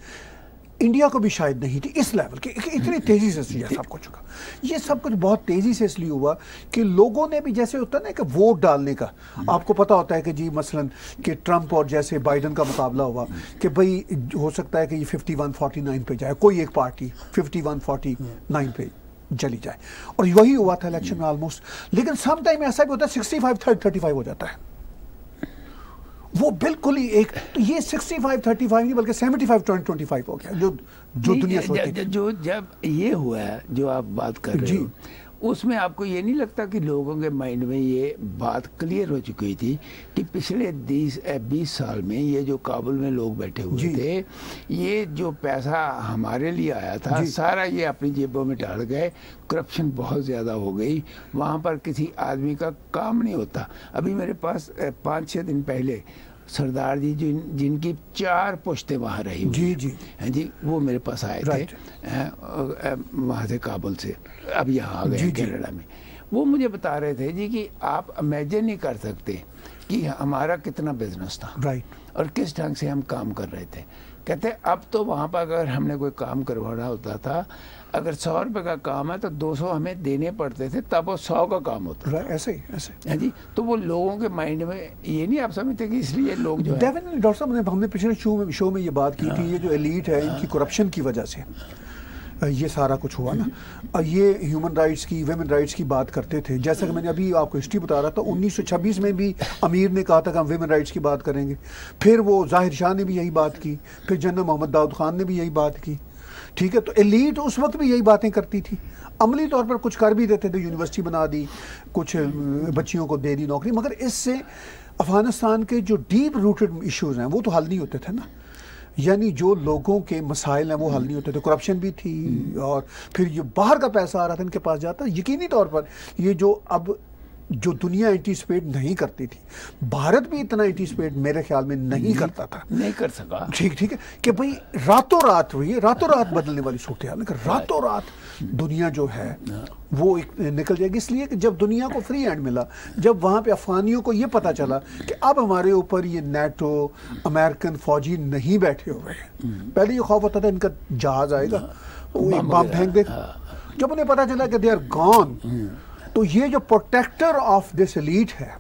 इंडिया को भी शायद नहीं थी इस लेवल के, इतनी तेजी से सब कुछ हुआ। ये सब कुछ बहुत तेजी से इसलिए हुआ कि लोगों ने भी, जैसे होता है ना कि वोट डालने का, आपको पता होता है कि जी मसलन कि ट्रंप और जैसे बाइडन का मुकाबला हुआ कि भाई हो सकता है कि ये 51-49 पे जाए, कोई एक पार्टी 51-49 पे चली जाए, और वही हुआ था इलेक्शन में ऑलमोस्ट। लेकिन सम टाइम ऐसा भी होता है 65-35 हो जाता है, वो बिल्कुल ही एक, तो ये 65-35 नहीं बल्कि 75-25 हो गया जो दुनिया सोचती थी। जो जब ये हुआ है जो आप बात कर रहे हो, उसमें आपको ये नहीं लगता कि लोगों के माइंड में ये बात क्लियर हो चुकी थी कि पिछले 20 साल में ये जो काबुल में लोग बैठे हुए थे, ये जो पैसा हमारे लिए आया था सारा ये अपनी जेबों में डाल गए, करप्शन बहुत ज़्यादा हो गई, वहाँ पर किसी आदमी का काम नहीं होता। अभी मेरे पास 5-6 दिन पहले सरदार जी जिनकी 4 पुश्तें वहाँ रही हुई हैं जी, वो मेरे पास आए थे वहाँ से, काबुल से, अब यहाँ आ गए कनाडा में। वो मुझे बता रहे थे जी कि आप इमेजिन नहीं कर सकते कि हमारा कितना बिजनेस था और किस ढंग से हम काम कर रहे थे। कहते अब तो वहाँ पर अगर हमने कोई काम करवाना होता था, अगर 100 रुपये का काम है तो 200 हमें देने पड़ते थे, तब वो 100 का काम होता था। ऐसे है जी। तो वो लोगों के माइंड में ये नहीं आप समझते कि इसलिए लोग जो है, डॉक्टर साहब हमने पिछले शो में ये बात की थी, ये जो एलीट है इनकी करप्शन की वजह से ये सारा कुछ हुआ ना। ये ह्यूमन राइट्स की, वुमेन राइट्स की बात करते थे, जैसा कि मैंने अभी आपको हिस्ट्री बता रहा था, 1926 में भी अमीर ने कहा था कि हम वुमेन राइट्स की बात करेंगे, फिर वो जाहिर शाह ने भी यही बात की, फिर जनरल मोहम्मद दाऊद खान ने भी यही बात की, ठीक है। तो एलीट उस वक्त भी यही बातें करती थी, अमली तौर पर कुछ कर भी देते थे, यूनिवर्सिटी बना दी, कुछ बच्चियों को दे दी नौकरी, मगर इससे अफगानिस्तान के जो डीप रूटेड इश्यूज हैं वो तो हल नहीं होते थे ना। यानी जो लोगों के मसाइल हैं वो हल नहीं होते थे, करप्शन भी थी, और फिर ये बाहर का पैसा आ रहा था इनके पास जाता। यकीनी तौर पर ये जो अब जो दुनिया एंटीसिपेट नहीं करती थी, भारत भी इतना एंटीसिपेट मेरे ख्याल में नहीं करता था, नहीं कर सका। ठीक है कि भाई रातों रात हुई, रातों रात बदलने वाली सूरत हाल, रातों रात दुनिया जो है वो निकल जाएगी। इसलिए कि जब दुनिया को फ्री हैंड मिला, जब वहां पे अफगानियों को ये पता चला कि अब हमारे ऊपर ये नेटो अमेरिकन फौजी नहीं बैठे हुए हैं, पहले ये खौफ होता था इनका जहाज आएगा तो एक बम फेंक देगा, जब उन्हें पता चला कि दे आर गॉन, तो ये जो प्रोटेक्टर ऑफ दिस एलीट है,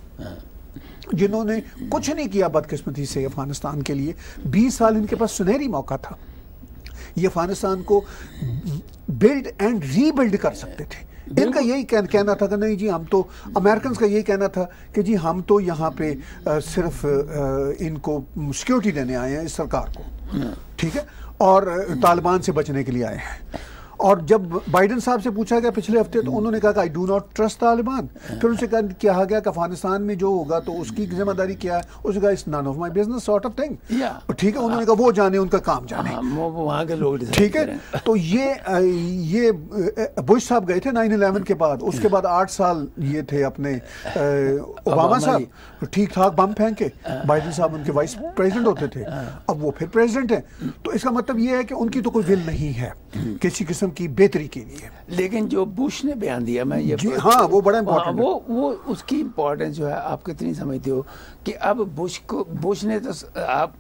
जिन्होंने कुछ नहीं किया बदकिस्मती से अफगानिस्तान के लिए, 20 साल इनके पास सुनहरी मौका था, ये अफगानिस्तान को बिल्ड एंड रीबिल्ड कर सकते थे। इनका यही कहना था कि नहीं जी, हम तो अमेरिकन का यही कहना था कि जी हम तो यहाँ पे सिर्फ इनको सिक्योरिटी देने आए हैं इस सरकार को, ठीक है, और तालिबान से बचने के लिए आए हैं। और जब बाइडेन साहब से पूछा गया पिछले हफ्ते, तो उन्होंने कहा कि I do not trust Taliban. फिर उनसे कहा गया कि अफगानिस्तान में जो होगा तो उसकी जिम्मेदारी क्या है, उसने कहा it's none of my business sort of thing, ठीक है, उन्होंने कहा वो जाने, उनका काम जाने, वहाँ के लोग, ठीक है। तो ये बुश साहब गए थे 9/11 के बाद, उसके बाद 8 साल ये थे अपने ओबामा साहब, ठीक ठाक बम फेंके, बाइडेन साहब उनके वाइस प्रेसिडेंट होते थे, अब वो फिर प्रेसिडेंट हैं। तो इसका मतलब ये है कि उनकी तो कोई विल नहीं है किसी किस्म की बेहतरी के लिए। लेकिन जो बुश ने बयान दिया, मैं ये हाँ वो बड़ा इम्पोर्टेंट, वो उसकी इम्पोर्टेंस जो है आप कितनी समझते हो कि अब बुश ने तो आप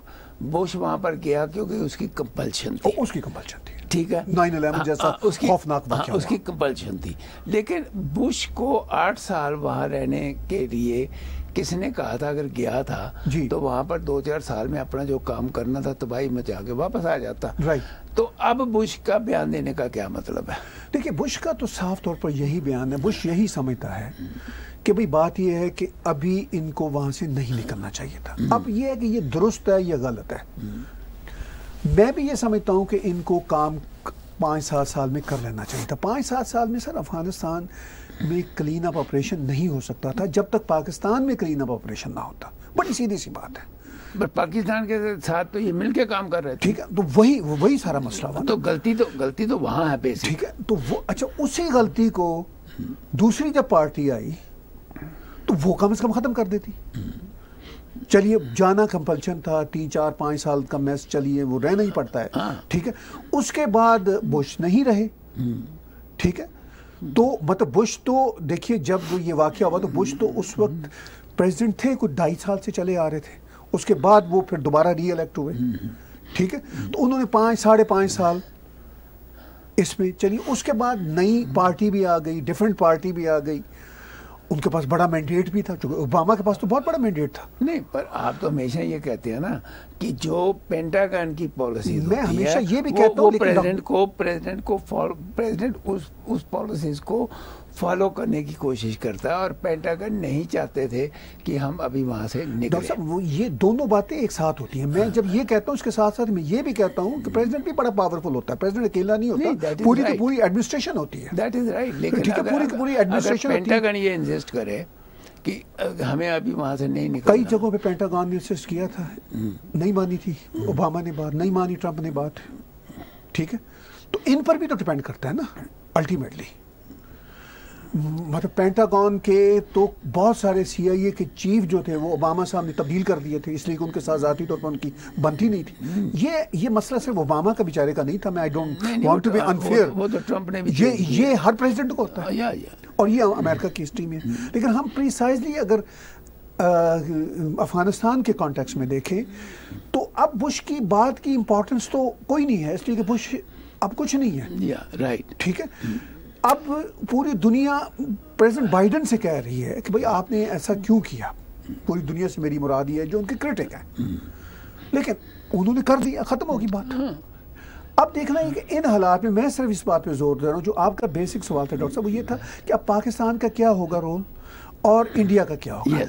बुश वहां पर गया क्योंकि उसकी कंपल्शन थी, उसकी कंपल्शन थी, ठीक है, 9/11 जैसा खौफनाक वाक़या, उसकी कंपल्शन थी। लेकिन बुश को 8 साल वहां रहने के लिए किसने कहा था अगर गया था तो वहां पर 2-4 साल में अपना जो काम करना था तबाही मचा के वापस आ जाता, राइट। तो अब बुश का बयान देने का क्या मतलब है? देखिए, बुश का तो साफ तौर पर यही बयान है, बुश यही समझता है कि भाई बात यह है कि अभी इनको वहां से नहीं निकलना चाहिए था। अब यह है कि ये दुरुस्त है या गलत है, मैं भी ये समझता हूं कि इनको काम 5-7 साल में कर लेना चाहिए था। 5-7 साल में सर अफगानिस्तान में क्लीन अप ऑपरेशन नहीं हो सकता था जब तक पाकिस्तान में क्लीन अप ऑपरेशन ना होता, बड़ी सीधी सी बात है। बट पाकिस्तान के साथ तो ये मिलके काम कर रहे थे, ठीक है, तो वही सारा मसला हुआ। तो गलती तो वहां है बेसिक, ठीक है, तो वो अच्छा, उसी गलती को दूसरी जब पार्टी आई तो वो कम से कम खत्म कर देती। चलिए, जाना कंपल्शन था, 3-4-5 साल का मैस, चलिए वो रहना ही पड़ता है, ठीक है। उसके बाद बुश नहीं रहे, ठीक है, तो मतलब बुश तो देखिए जब ये वाकया हुआ तो बुश तो उस वक्त प्रेसिडेंट थे, कुछ 2.5 साल से चले आ रहे थे, उसके बाद वो फिर दोबारा री इलेक्ट हुए, ठीक है, तो उन्होंने 5-5.5 साल इसमें चलिए। उसके बाद नई पार्टी भी आ गई, डिफरेंट पार्टी भी आ गई, उनके पास बड़ा मैंडेट भी था, क्योंकि ओबामा के पास तो बहुत बड़ा मैंडेट था। नहीं, पर आप तो हमेशा ये कहते हैं ना कि जो पेंटागन की पॉलिसी, मैं हमेशा ये भी कहता हूँ, प्रेसिडेंट उस पॉलिसीज को फॉलो करने की कोशिश करता है, और पेंटागन नहीं चाहते थे कि हम अभी वहां से निकलें। डॉक्टर साहब, वो ये दोनों बातें एक साथ होती हैं। मैं जब ये कहता हूँ, उसके साथ साथ मैं ये भी कहता हूँ कि प्रेसिडेंट भी बड़ा पावरफुल होता है, प्रेसिडेंट अकेला नहीं होता, पूरी की पूरी एडमिनिस्ट्रेशन होती है। That is right. लेकिन ठीक है, पूरी की पूरी एडमिनिस्ट्रेशन होती है। पेंटागन ये इंसिस्ट करे कि हमें अभी वहां से नहीं निकलना, कई जगहों पे पेंटागन ने इंसिस्ट किया था, नहीं मानी थी ओबामा ने बात, नहीं मानी ट्रंप ने बात, ठीक है, तो इन पर भी तो डिपेंड करता है ना अल्टीमेटली। मतलब पेंटागन के तो बहुत सारे CIA के चीफ जो थे वो ओबामा साहब ने तब्दील कर दिए थे, इसलिए कि उनके साथ ज़ाती तौर पर उनकी बनती नहीं थी। ये मसला सिर्फ ओबामा का बेचारे का नहीं था। मैं I don't want to be unfair, वो तो ट्रंप ने भी ये हर प्रेसिडेंट को होता है, और ये अमेरिका की हिस्ट्री में। लेकिन हम प्रिसाइजली अगर अफगानिस्तान के कॉन्टेक्स्ट में देखें तो अब बुश की बात की इम्पोर्टेंस तो कोई नहीं है, इसलिए कि बुश अब कुछ नहीं है, राइट, ठीक है। अब पूरी दुनिया प्रेसिडेंट बाइडेन से कह रही है कि भाई आपने ऐसा क्यों किया, पूरी दुनिया से मेरी मुराद ये है जो उनके क्रिटिक है, लेकिन उन्होंने कर दिया, खत्म होगी बात। अब देखना है कि इन हालात में, मैं सिर्फ इस बात पे जोर दे रहा हूँ, जो आपका बेसिक सवाल था डॉक्टर साहब, वो ये था कि अब पाकिस्तान का क्या होगा रोल और इंडिया का क्या होगा।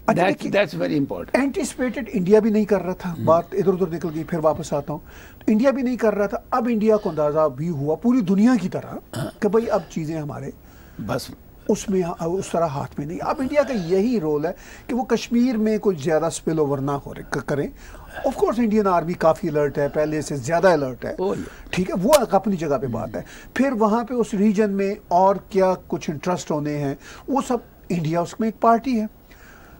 That's very important. Anticipated India भी नहीं कर रहा था, बात इधर उधर निकल गई, फिर वापस आता हूँ। इंडिया भी नहीं कर रहा था, अब इंडिया को अंदाजा भी हुआ पूरी दुनिया की तरह कि भाई अब चीजें हमारे बस उसमें उस तरह हाथ में नहीं। अब इंडिया का यही रोल है कि वो कश्मीर में कुछ ज्यादा स्पिल ओवर ना हो करें। ऑफ कोर्स इंडियन आर्मी काफी अलर्ट है, पहले से ज्यादा अलर्ट है, ठीक है, वो अपनी जगह पे बात है। फिर वहां पे उस रीजन में और क्या कुछ इंटरेस्ट होने हैं वो सब इंडिया उसमें एक पार्टी है।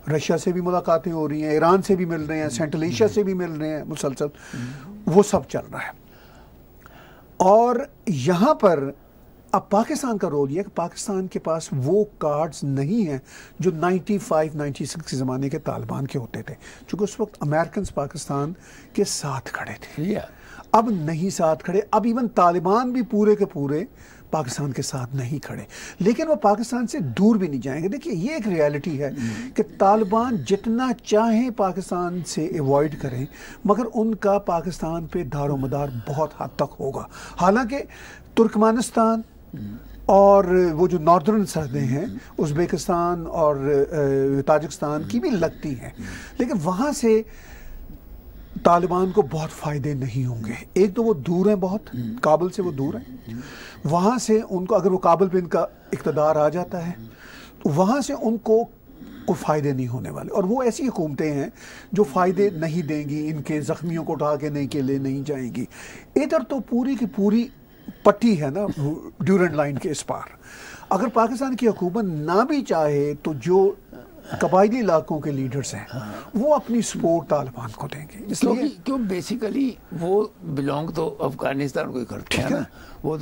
रशिया से भी मुलाकातें हो रही हैं, ईरान से भी मिल रहे हैं, सेंट्रल एशिया से भी मिल रहे हैं मुसलसल, वो सब चल रहा है। और यहाँ पर अब पाकिस्तान का रोल ये है कि पाकिस्तान के पास वो कार्ड्स नहीं हैं जो 95-96 के ज़माने के तालिबान के होते थे, क्योंकि उस वक्त अमेरिकन पाकिस्तान के साथ खड़े थे। अब नहीं साथ खड़े। अब इवन तालिबान भी पूरे के पूरे पाकिस्तान के साथ नहीं खड़े, लेकिन वो पाकिस्तान से दूर भी नहीं जाएंगे। देखिए, ये एक रियलिटी है कि तालिबान जितना चाहें पाकिस्तान से अवॉइड करें, मगर उनका पाकिस्तान पे दारोमदार बहुत हद तक होगा। हालांकि तुर्कमानिस्तान और वो जो नॉर्दर्न सरहदें हैं, उज़्बेकिस्तान और ताजिकिस्तान की भी लगती हैं, लेकिन वहाँ से तालिबान को बहुत फ़ायदे नहीं होंगे। एक तो वो दूर हैं, बहुत काबुल से वो दूर हैं। वहाँ से उनको, अगर वो काबुल पे इनका इक़्तिदार आ जाता है, तो वहाँ से उनको कोई फ़ायदे नहीं होने वाले। और वो ऐसी हुकूमतें हैं जो फ़ायदे नहीं देंगी, इनके ज़ख्मियों को उठा के नहीं के ले नहीं जाएंगी। इधर तो पूरी की पूरी पट्टी है ना ड्यूरेंट लाइन के इस पार। अगर पाकिस्तान की हुकूमत ना भी चाहे तो जो कबायली इलाकों के लीडर्स हैं, वो अपनी सपोर्ट तालिबान को देंगे। इसलिए क्यों बेसिकली वो बिलोंग तो अफगानिस्तान को ही करते हैं ना। वो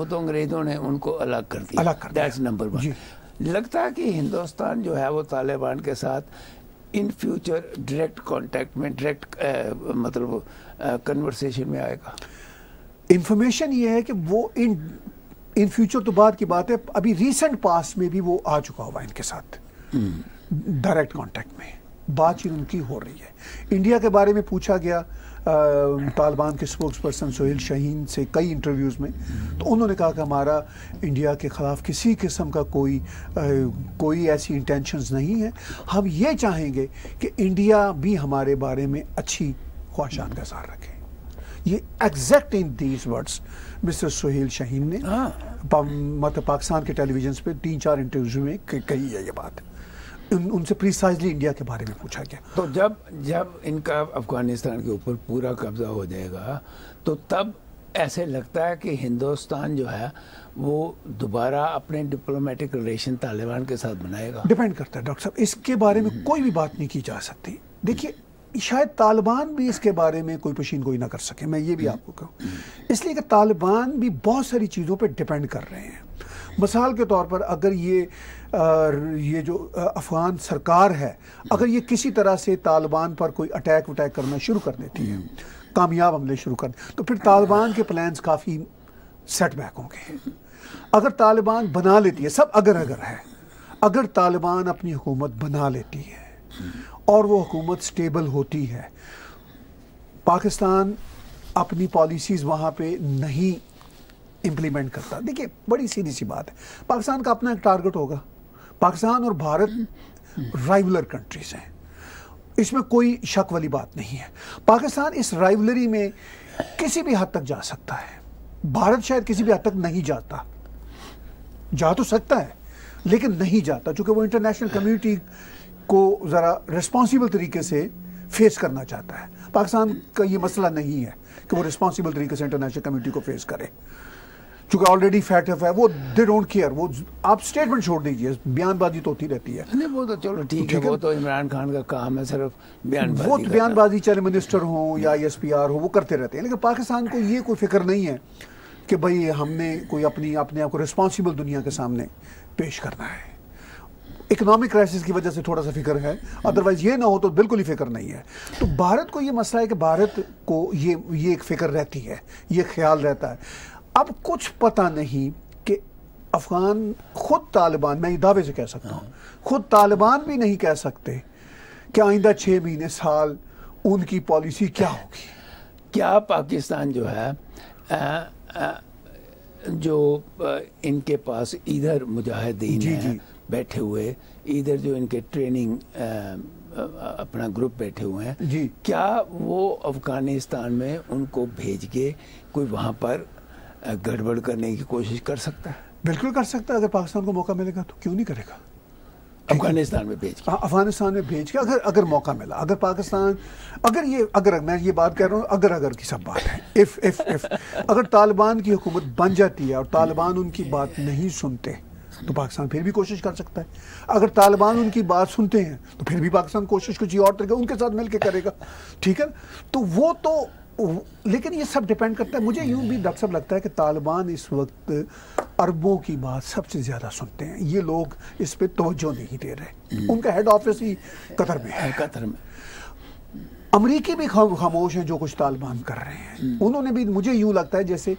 तो अंग्रेजों ने उनको अलग कर दिया। That's number 1। लगता है कि हिंदुस्तान जो है वो तालिबान के साथ इन फ्यूचर डायरेक्ट कांटेक्ट में, डायरेक्ट मतलब कन्वर्सेशन में आएगा। इंफॉर्मेशन ये है कि वो इन फ्यूचर तो बाद की बात है, अभी रिसेंट पास्ट में भी वो आ चुका हुआ इनके साथ डायरेक्ट कांटेक्ट में, बातचीत उनकी हो रही है। इंडिया के बारे में पूछा गया तालिबान के स्पोक्स पर्सन सोहेल शाहीन से कई इंटरव्यूज़ में, तो उन्होंने कहा कि हमारा इंडिया के ख़िलाफ़ किसी किस्म का कोई ऐसी इंटेंशंस नहीं है। हम ये चाहेंगे कि इंडिया भी हमारे बारे में अच्छी ख्वाहिशात का इज़हार रखे। ये exact in these words mister Sohail Shaheen ने मतलब पाकिस्तान के टेलीविजन पे 3-4 इंटरव्यू में कही है ये बात। उनसे प्रिसाइजली इंडिया के बारे में पूछा गया। तो जब इनका अफगानिस्तान के ऊपर पूरा कब्जा हो जाएगा, तो तब ऐसे लगता है कि हिंदुस्तान जो है वो दोबारा अपने डिप्लोमेटिक रिलेशन तालिबान के साथ बनाएगा। डिपेंड करता है डॉक्टर साहब, इसके बारे में कोई भी बात नहीं की जा सकती। देखिए, शायद तालिबान भी इसके बारे में कोई पेशीन गोई ना कर सके, मैं ये भी आपको कहूँ, इसलिए कि तालिबान भी बहुत सारी चीज़ों पे डिपेंड कर रहे हैं। मिसाल के तौर पर अगर ये जो अफ़गान सरकार है, अगर ये किसी तरह से तालिबान पर कोई अटैक करना शुरू कर देती है, कामयाब हमले शुरू कर, तो फिर तालिबान के प्लान्स काफ़ी सेटबैक होंगे। अगर तालिबान बना लेती है, सब अगर है, अगर तालिबान अपनी हुकूमत बना लेती है और वो हुकूमत स्टेबल होती है, पाकिस्तान अपनी पॉलिसीज़ वहाँ पे नहीं इम्प्लीमेंट करता। देखिए, बड़ी सीधी सी बात है, पाकिस्तान का अपना एक टारगेट होगा। पाकिस्तान और भारत राइवलर कंट्रीज हैं, इसमें कोई शक वाली बात नहीं है। पाकिस्तान इस राइवलरी में किसी भी हद तक जा सकता है, भारत शायद किसी भी हद तक नहीं जाता। जा तो सकता है लेकिन नहीं जाता, क्योंकि वो इंटरनेशनल कम्युनिटी को ज़रा रिस्पॉन्सिबल तरीके से फेस करना चाहता है। पाकिस्तान का ये मसला नहीं है कि वो रिस्पॉन्सिबल तरीके से इंटरनेशनल कम्युनिटी को फेस करे, क्योंकि ऑलरेडी फैक्ट है वो दे डोंट केयर। वो आप स्टेटमेंट छोड़ दीजिए, बयानबाजी तो होती रहती है। नहीं, वो तो चलो ठीक है, वो तो इमरान खान का काम है सिर्फ बयानबाजी। वो बयानबाजी, चाहे मिनिस्टर हो या ISPR हो, वो करते रहते हैं। लेकिन पाकिस्तान को ये कोई फिक्र नहीं है कि भाई हमने कोई अपने आप को रिस्पॉन्सिबल दुनिया के सामने पेश करना है। इकोनॉमिक क्राइसिस की वजह से थोड़ा सा फिक्र है, अदरवाइज ये ना हो तो बिल्कुल ही फिक्र नहीं है। तो भारत को ये मसला है कि भारत को ये एक फिक्र रहती है, ये ख्याल रहता है। अब कुछ पता नहीं कि अफगान खुद तालिबान, मैं ये दावे से कह सकता हूँ, खुद तालिबान भी नहीं कह सकते कि आइंदा 6 महीने साल उनकी पॉलिसी क्या होगी। क्या पाकिस्तान जो है जो इनके पास इधर मुजाहिदीन हैं बैठे हुए, इधर जो इनके ट्रेनिंग अपना ग्रुप बैठे हुए हैं जी, क्या वो अफगानिस्तान में उनको भेज के कोई वहाँ पर गड़बड़ करने की कोशिश कर सकता है? बिल्कुल कर सकता है। अगर पाकिस्तान को मौका मिलेगा तो क्यों नहीं करेगा। अफगानिस्तान में भेज के, अफगानिस्तान में भेज के अगर मौका मिला, अगर पाकिस्तान, अगर मैं ये बात कह रहा हूँ, अगर की सब बात है, इफ अगर तालिबान की हुकूमत बन जाती है और तालिबान उनकी बात नहीं सुनते तो पाकिस्तान फिर भी कोशिश कर सकता है। अगर तालिबान उनकी बात सुनते हैं तो फिर भी पाकिस्तान कोशिश कुछ और तरीके उनके साथ मिलकर करेगा, ठीक है। तो वो तो, लेकिन ये सब डिपेंड करता है। मुझे यूं भी डॉक्टर साहब लगता है कि तालिबान इस वक्त अरबों की बात सबसे ज़्यादा सुनते हैं। ये लोग इस पे तवज्जो नहीं दे रहे। उनका हेड ऑफिस ही कतर में है। कतर में अमरीकी भी खामोश हैं जो कुछ तालिबान कर रहे हैं। उन्होंने भी, मुझे यूं लगता है जैसे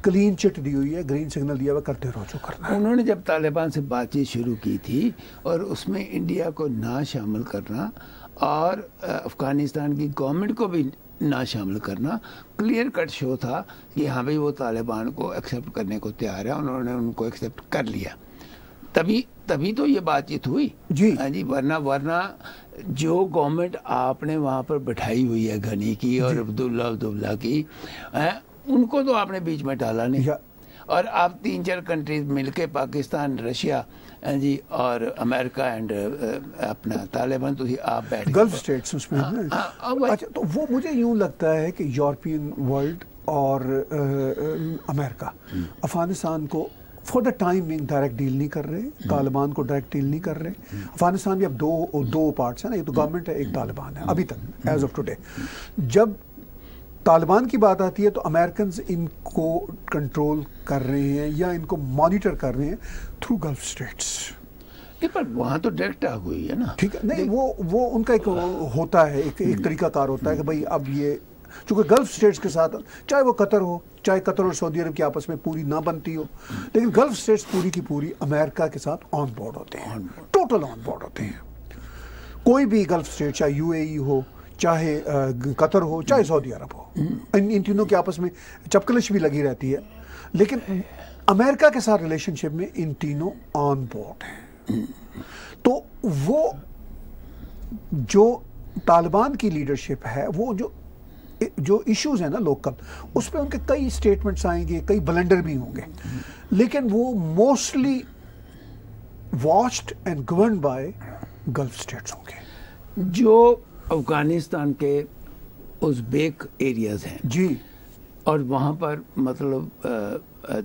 क्लीन चिट दी हुई है, ग्रीन सिग्नल दिया हुआ, करते रहो जो करना है। उन्होंने जब तालिबान से बातचीत शुरू की थी और उसमें इंडिया को ना शामिल करना और अफगानिस्तान की गवर्नमेंट को भी ना शामिल करना, क्लियर कट शो था कि हाँ भाई वो तालिबान को एक्सेप्ट करने को तैयार है। उन्होंने उनको एक्सेप्ट कर लिया, तभी तो ये बातचीत हुई जी। हाँ जी, वरना जो गवर्नमेंट आपने वहाँ पर बैठाई हुई है गनी की और अब्दुल्ला की, उनको तो आपने बीच में डाला नहीं। और आप 3-4 कंट्रीज मिलके, पाकिस्तान, रशिया जी और अमेरिका एंड अपना तालिबान, तो आप बैठ गल्फ स्टेट्स उसमें। अच्छा, तो वो मुझे यूं लगता है कि यूरोपियन वर्ल्ड और अमेरिका अफगानिस्तान को for the time being direct deal नहीं कर रहे, तालिबान को डायरेक्ट डील नहीं कर रहे। अफगानिस्तान भी अब दो पार्ट्स हैं ना, एक तो गवर्नमेंट है, एक तालिबान है अभी तक एज ऑफ टुडे। जब तालिबान की बात आती है तो अमेरिकन इनको कंट्रोल कर रहे हैं या इनको मॉनिटर कर रहे हैं थ्रू गल्फ स्टेट्स। पर वहाँ तो डायरेक्ट आ गई है ना, ठीक है। नहीं, वो उनका एक होता है, एक तरीकाकार होता है कि भाई अब ये चूँकि गल्फ स्टेट्स के साथ, चाहे वो कतर हो, चाहे कतर और सऊदी अरब की आपस में पूरी ना बनती हो, लेकिन गल्फ स्टेट्स पूरी की पूरी अमेरिका के साथ ऑन बोर्ड होते हैं, टोटल ऑन बोर्ड होते हैं। कोई भी गल्फ स्टेट, चाहे यूएई हो, चाहे कतर हो, चाहे सऊदी अरब हो, इन तीनों के आपस में चपकलिश भी लगी रहती है, लेकिन अमेरिका के साथ रिलेशनशिप में इन तीनों ऑन बोर्ड हैं। तो वो जो तालिबान की लीडरशिप है, वो जो इश्यूज है ना लोकल, उस पर उनके कई स्टेटमेंट्स आएंगे, कई ब्लेंडर भी होंगे, लेकिन वो mostly watched and governed bye gulf states होंगे। जो अफगानिस्तान के उज़्बेक एरियाज हैं जी, और वहाँ पर मतलब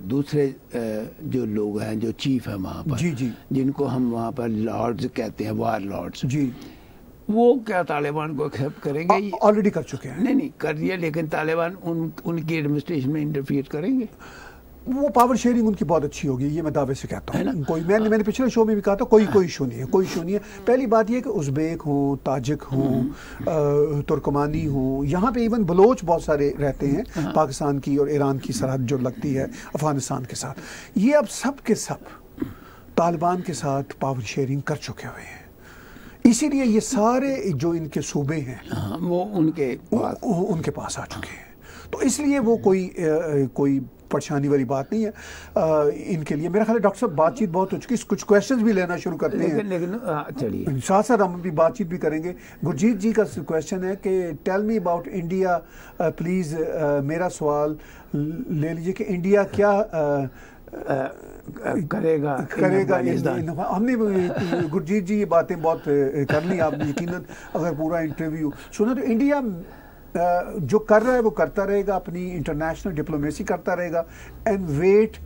दूसरे जो लोग हैं, जो चीफ हैं वहाँ पर, जी जी, जिनको हम वहाँ पर लॉर्ड्स कहते हैं, वार लॉर्ड्स जी, वो क्या तालिबान को एक्सेप्ट करेंगे? ऑलरेडी कर चुके हैं। नहीं कर दिया, लेकिन तालिबान उनकी एडमिनिस्ट्रेशन में इंटरफियर करेंगे। वो पावर शेयरिंग उनकी बहुत अच्छी होगी, ये मैं दावे से कहता हूँ। कोई मैंने पिछले शो में भी कहा था, कोई इशू नहीं है, कोई इशू नहीं है। पहली बात ये कि उज़्बेक हों, ताजिक हों, तुर्कमानी हों, यहाँ पे इवन बलोच बहुत सारे रहते हैं पाकिस्तान की और ईरान की सरहद जो लगती है अफगानिस्तान के साथ। ये अब सब के सब तालिबान के साथ पावर शेयरिंग कर चुके हुए हैं, इसीलिए ये सारे जो इनके सूबे हैं वो उनके पास आ चुके हैं। तो इसलिए वो कोई परेशानी वाली बात नहीं है इनके लिए। मेरा ख्याल है डॉक्टर साहब बातचीत बहुत हो चुकी है, कुछ क्वेश्चंस भी लेना शुरू करते हैं, लेकिन चलिए साथ साथ हम भी बातचीत भी करेंगे। गुरजीत जी का क्वेश्चन है कि tell me about India please. मेरा सवाल ले लीजिए कि इंडिया क्या करेगा। हमने गुरजीत जी ये बातें बहुत कर ली, आपने यकीनन अगर पूरा इंटरव्यू सुना तो इंडिया जो कर रहा है वो करता रहेगा, अपनी इंटरनेशनल डिप्लोमेसी करता रहेगा एंड वेट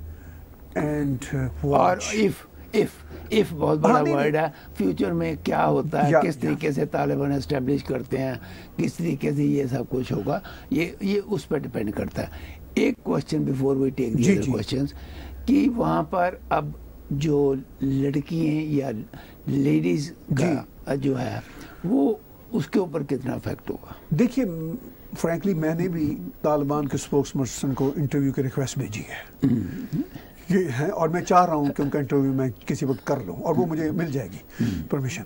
एंड और इफ बहुत बड़ा वर्ड है, फ्यूचर में क्या होता है, किस तरीके से तालिबान एस्टेब्लिश करते हैं, किस तरीके से ये सब कुछ होगा, ये उस पर डिपेंड करता है। एक question before we take the other questions, कि वहाँ पर अब जो लड़कियाँ या लेडीज का जो है वो उसके ऊपर कितना इफेक्ट होगा? देखिए, फ्रैंकली मैंने भी तालिबान के स्पोक्सपर्सन को इंटरव्यू की रिक्वेस्ट भेजी है ये है, और मैं चाह रहा हूँ कि उनका इंटरव्यू मैं किसी वक्त कर लूँ और वो मुझे मिल जाएगी परमिशन।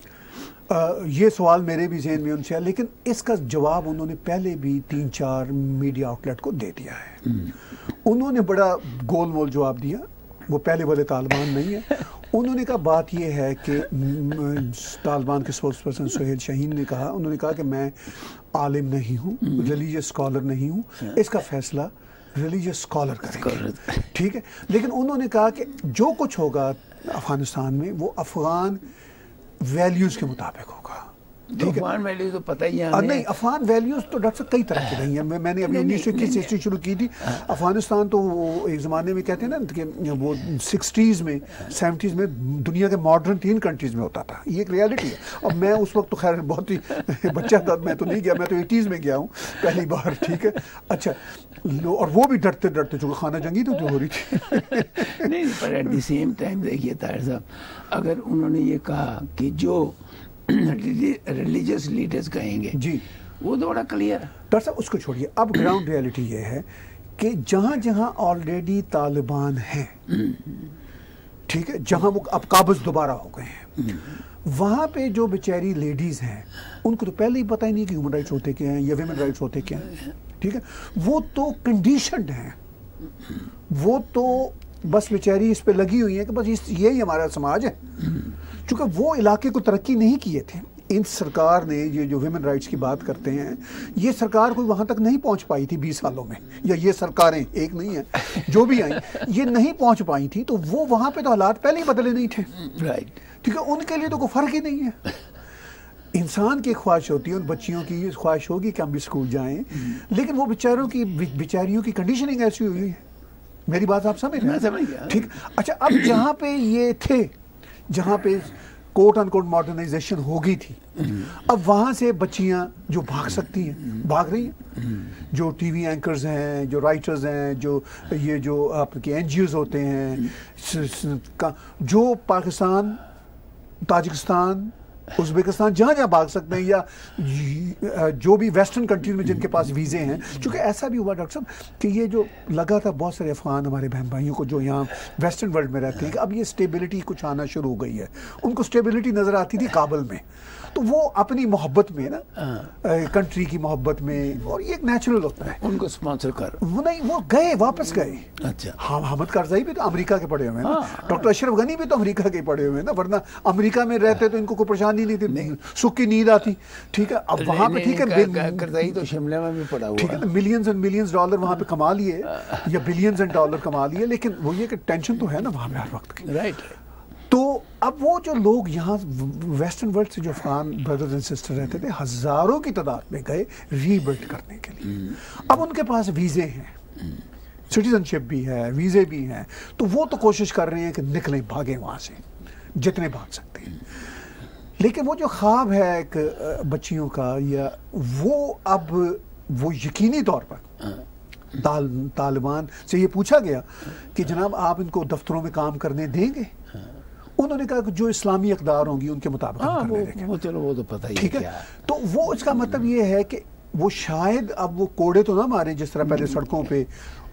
ये सवाल मेरे भी ज़हन में उनसे है, लेकिन इसका जवाब उन्होंने पहले भी 3-4 मीडिया आउटलेट को दे दिया है। उन्होंने बड़ा गोल मोल जवाब दिया, वो पहले वाले तालिबान नहीं है। उन्होंने कहा बात यह है कि तालिबान के स्पोक्स पर्सन सुहेल शाहीन ने कहा, उन्होंने कहा कि मैं आलिम नहीं हूँ, रिलीजियस स्कॉलर नहीं हूँ, इसका फैसला रिलीजियस स्कॉलर करेंगे, ठीक है। लेकिन उन्होंने कहा कि जो कुछ होगा अफगानिस्तान में वो अफगान वैल्यूज़ के मुताबिक होगा, अफगान वैल्यूज तो पता ही है नहीं, अफगान वैल्यूज तो डॉक्टर साहब कई तरह की रही हैं। मैंने अभी 1921 से हिस्ट्री शुरू की थी। अफगानिस्तान तो एक ज़माने में कहते हैं ना कि वो 60s में 70s में दुनिया के मॉडर्न 3 कंट्रीज़ में होता था। ये एक रियलिटी है। और मैं उस वक्त तो खैर बहुत ही बच्चा था, मैं तो नहीं गया, मैं तो 80s में गया हूँ पहली बार, ठीक है। अच्छा, और वो भी डरते डरते, चूँकि खाना जंगी तो जो हो रही थी। नहीं, पर एट द सेम टाइम देखिए ताहिर साहब, अगर उन्होंने ये कहा कि जो रिलीजियस लीडर्स कहेंगे जी, वो तो बड़ा क्लियर है। डॉक्टर साहब उसको छोड़िए, अब ग्राउंड रियलिटी ये है कि जहाँ जहाँ ऑलरेडी तालिबान हैं, ठीक है, जहाँ वो अब काबिज दोबारा हो गए हैं, वहाँ पे जो बेचारी लेडीज़ हैं उनको तो पहले ही पता ही नहीं कि ह्यूमन राइट्स होते क्या हैं या वीमेन राइट्स होते क्या हैं, ठीक है। वो तो कंडीशनड हैं, वो तो बस बेचारी इस पे लगी हुई है कि बस यही हमारा समाज है। चूँकि वो इलाके को तरक्की नहीं किए थे, इन सरकार ने, ये जो विमेन राइट्स की बात करते हैं, ये सरकार कोई वहाँ तक नहीं पहुँच पाई थी 20 सालों में, या ये सरकारें एक नहीं है जो भी आई, ये नहीं पहुँच पाई थी, तो वो वहाँ पे तो हालात पहले ही बदले नहीं थे, राइट, ठीक है। उनके लिए तो कोई फ़र्क ही नहीं है। इंसान की ख्वाहिश होती है, उन बच्चियों की ख्वाहिश होगी कि हम भी स्कूल जाएं, लेकिन वो बेचारियों की कंडीशनिंग ऐसी हुई है। मेरी बात आप समझ रहे हैं? समझ गया, ठीक। अच्छा, अब जहाँ पे ये थे, जहाँ पे कोट अनकोट मॉडर्नाइजेशन हो गई थी, अब वहाँ से बच्चियाँ जो भाग सकती हैं भाग रही हैं। जो टीवी एंकर्स हैं, जो राइटर्स हैं, जो आपके एनजीओज होते हैं, जो पाकिस्तान, ताजिकिस्तान, उज़्बेकिस्तान, जहाँ जहाँ भाग सकते हैं, या जो भी वेस्टर्न कंट्रीज में जिनके पास वीज़े हैं। क्योंकि ऐसा भी हुआ डॉक्टर साहब कि ये जो लगा था बहुत सारे अफगान हमारे बहन भाइयों को जो यहाँ वेस्टर्न वर्ल्ड में रहते हैं कि अब ये स्टेबिलिटी कुछ आना शुरू हो गई है, उनको स्टेबिलिटी नज़र आती थी काबुल में, तो वो अपनी मोहब्बत में ना, कंट्री की मोहब्बत में, और ये एक नेचुरल होता है, उनको स्पॉन्सर कर, वो नहीं, वो गए, वापस गए। अच्छा, हाँ, हामिद करज़ई भी तो अमेरिका के पढ़े हुए हैं ना, डॉक्टर अशरफ गनी भी तो अमेरिका के पढ़े हुए हैं ना, वरना अमेरिका में रहते तो इनको कोई परेशानी नहीं थी, सुख की नींद आती, ठीक है। अब वहाँ पे ठीक है, करज़ई तो शिमला में भी पढ़ा हुआ, ठीक है, मिलियंस एंड मिलियंस डॉलर वहाँ पे कमा लिए, या बिलियंस एंड डॉलर कमा लिए, लेकिन वो ये कि टेंशन तो है ना वहाँ पे हर वक्त की, राइट। तो अब वो जो लोग यहाँ वेस्टर्न वर्ल्ड से जो अफगान ब्रदर्स एंड सिस्टर रहते थे, हजारों की तादाद में गए रीबिल्ड करने के लिए। अब उनके पास वीज़े हैं, सिटीजनशिप भी है, वीज़े भी हैं, तो वो तो कोशिश कर रहे हैं कि निकलें, भागें वहाँ से जितने भाग सकते हैं। लेकिन वो जो ख्वाब है एक बच्चियों का, या वो यकीनी तौर पर तालिबान से ये पूछा गया कि जनाब आप इनको दफ्तरों में काम करने देंगे? उन्होंने कहा कि जो इस्लामी अक़दार होंगी उनके मुताबिक हम करने देंगे। वो चलो, वो तो पता ही है, ठीक है। तो वो इसका मतलब ये है कि वो शायद अब वो कोड़े तो ना मारे जिस तरह पहले सड़कों पे